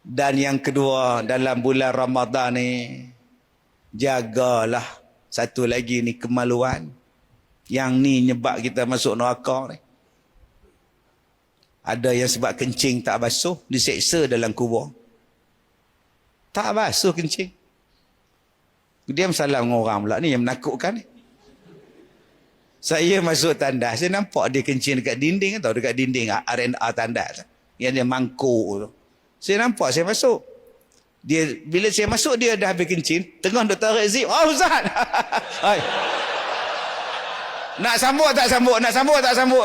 Dan yang kedua, dalam bulan Ramadan ni, jagalah satu lagi ni kemaluan. Yang ni nyebab kita masuk neraka ni. Ada yang sebab kencing tak basuh, diseksa dalam kubur. Tak basuh kencing. Dia salam dengan orang pula ni yang menakutkan ni. Saya masuk tandas, saya nampak dia kencing dekat dinding, tahu dekat dinding R&R tandas. Yang dia mangkuk tu. Saya nampak, saya masuk. Bila saya masuk, dia dah habis kencing. Tengah duk tarik zip. Ustaz! Nak sambut tak sambut, nak sambut tak sambut.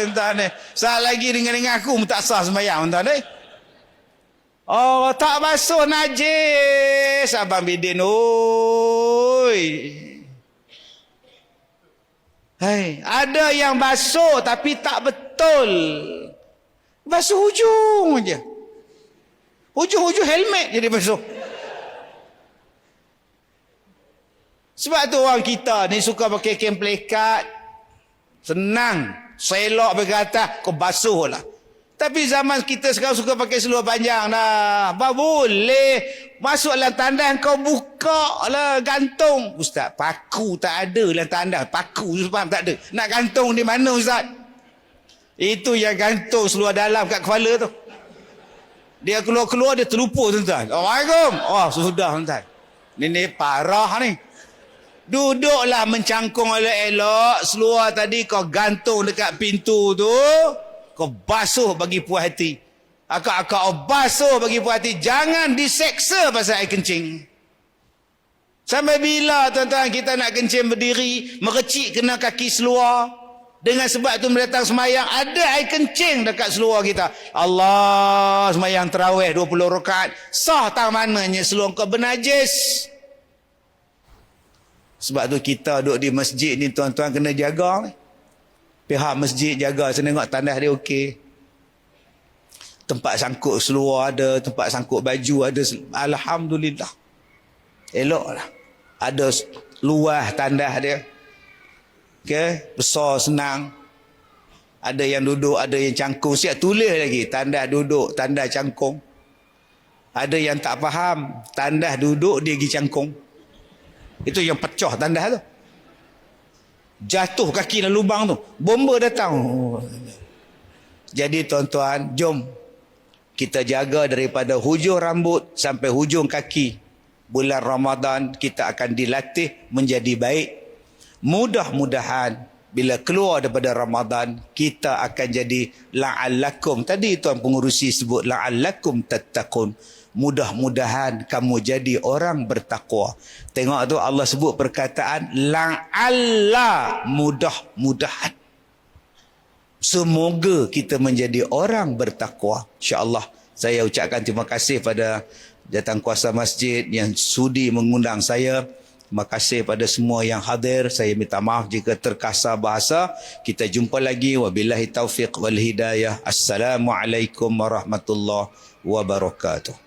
Entah ni. Saat lagi dengan aku tak sah sembahyang entah ni. Oh, tak basuh najis Abang Bidin. Oi. Hai, ada yang basuh tapi tak betul. Basuh hujung aja. Hujung-hujung helmet jadi basuh. Sebab tu orang kita ni suka pakai kain pelekat. Senang. Selok pergi atas, kau basuh lah. Tapi zaman kita sekarang suka pakai seluar panjang dah. Boleh. Masuk dalam tandas kau buka lah, gantung. Ustaz, paku tak ada dalam tandas. Paku, faham tak ada. Nak gantung di mana Ustaz? Itu yang gantung seluar dalam kat kepala tu. Dia keluar-keluar, dia terlupa tuan-tuan. Assalamualaikum. Oh, sudah tuan-tuan. Ini parah ni. Duduklah mencangkung elok-elok. Seluar tadi kau gantung dekat pintu tu. Kau basuh bagi puas hati. Akak-akak basuh bagi puas hati. Jangan diseksa pasal air kencing. Sampai bila tuan-tuan kita nak kencing berdiri, merecik kena kaki seluar. Dengan sebab tu mendatang semayang, ada air kencing dekat seluar kita. Allah, semayang tarawih 20 rakaat. Sah tak mananya seluar kau bernajis. Sebab tu kita duduk di masjid ni tuan-tuan kena jaga ni. Pihak masjid jaga, saya tengok tandas dia okey. Tempat sangkut seluar ada, tempat sangkut baju ada. Alhamdulillah. Eloklah. Ada luas tandas dia. Okey, besar senang. Ada yang duduk, ada yang cangkung. Siap tulis lagi, tandas duduk, tandas cangkung. Ada yang tak faham, tandas duduk dia pergi cangkung. Itu yang pecah tandas tu. Jatuh kaki dalam lubang tu. Bomba datang. Jadi tuan-tuan, jom kita jaga daripada hujung rambut sampai hujung kaki. Bulan Ramadan kita akan dilatih menjadi baik. Mudah-mudahan bila keluar daripada Ramadan kita akan jadi la'allakum. Tadi tuan pengurusi sebut la'allakum tattaqun. Mudah-mudahan kamu jadi orang bertakwa. Tengok tu Allah sebut perkataan la'alla, mudah-mudahan. Semoga kita menjadi orang bertakwa. InsyaAllah saya ucapkan terima kasih pada jawatankuasa masjid yang sudi mengundang saya. Terima kasih pada semua yang hadir. Saya minta maaf jika terkasar bahasa. Kita jumpa lagi. Wabillahi taufiq wal hidayah. Assalamualaikum warahmatullahi wabarakatuh.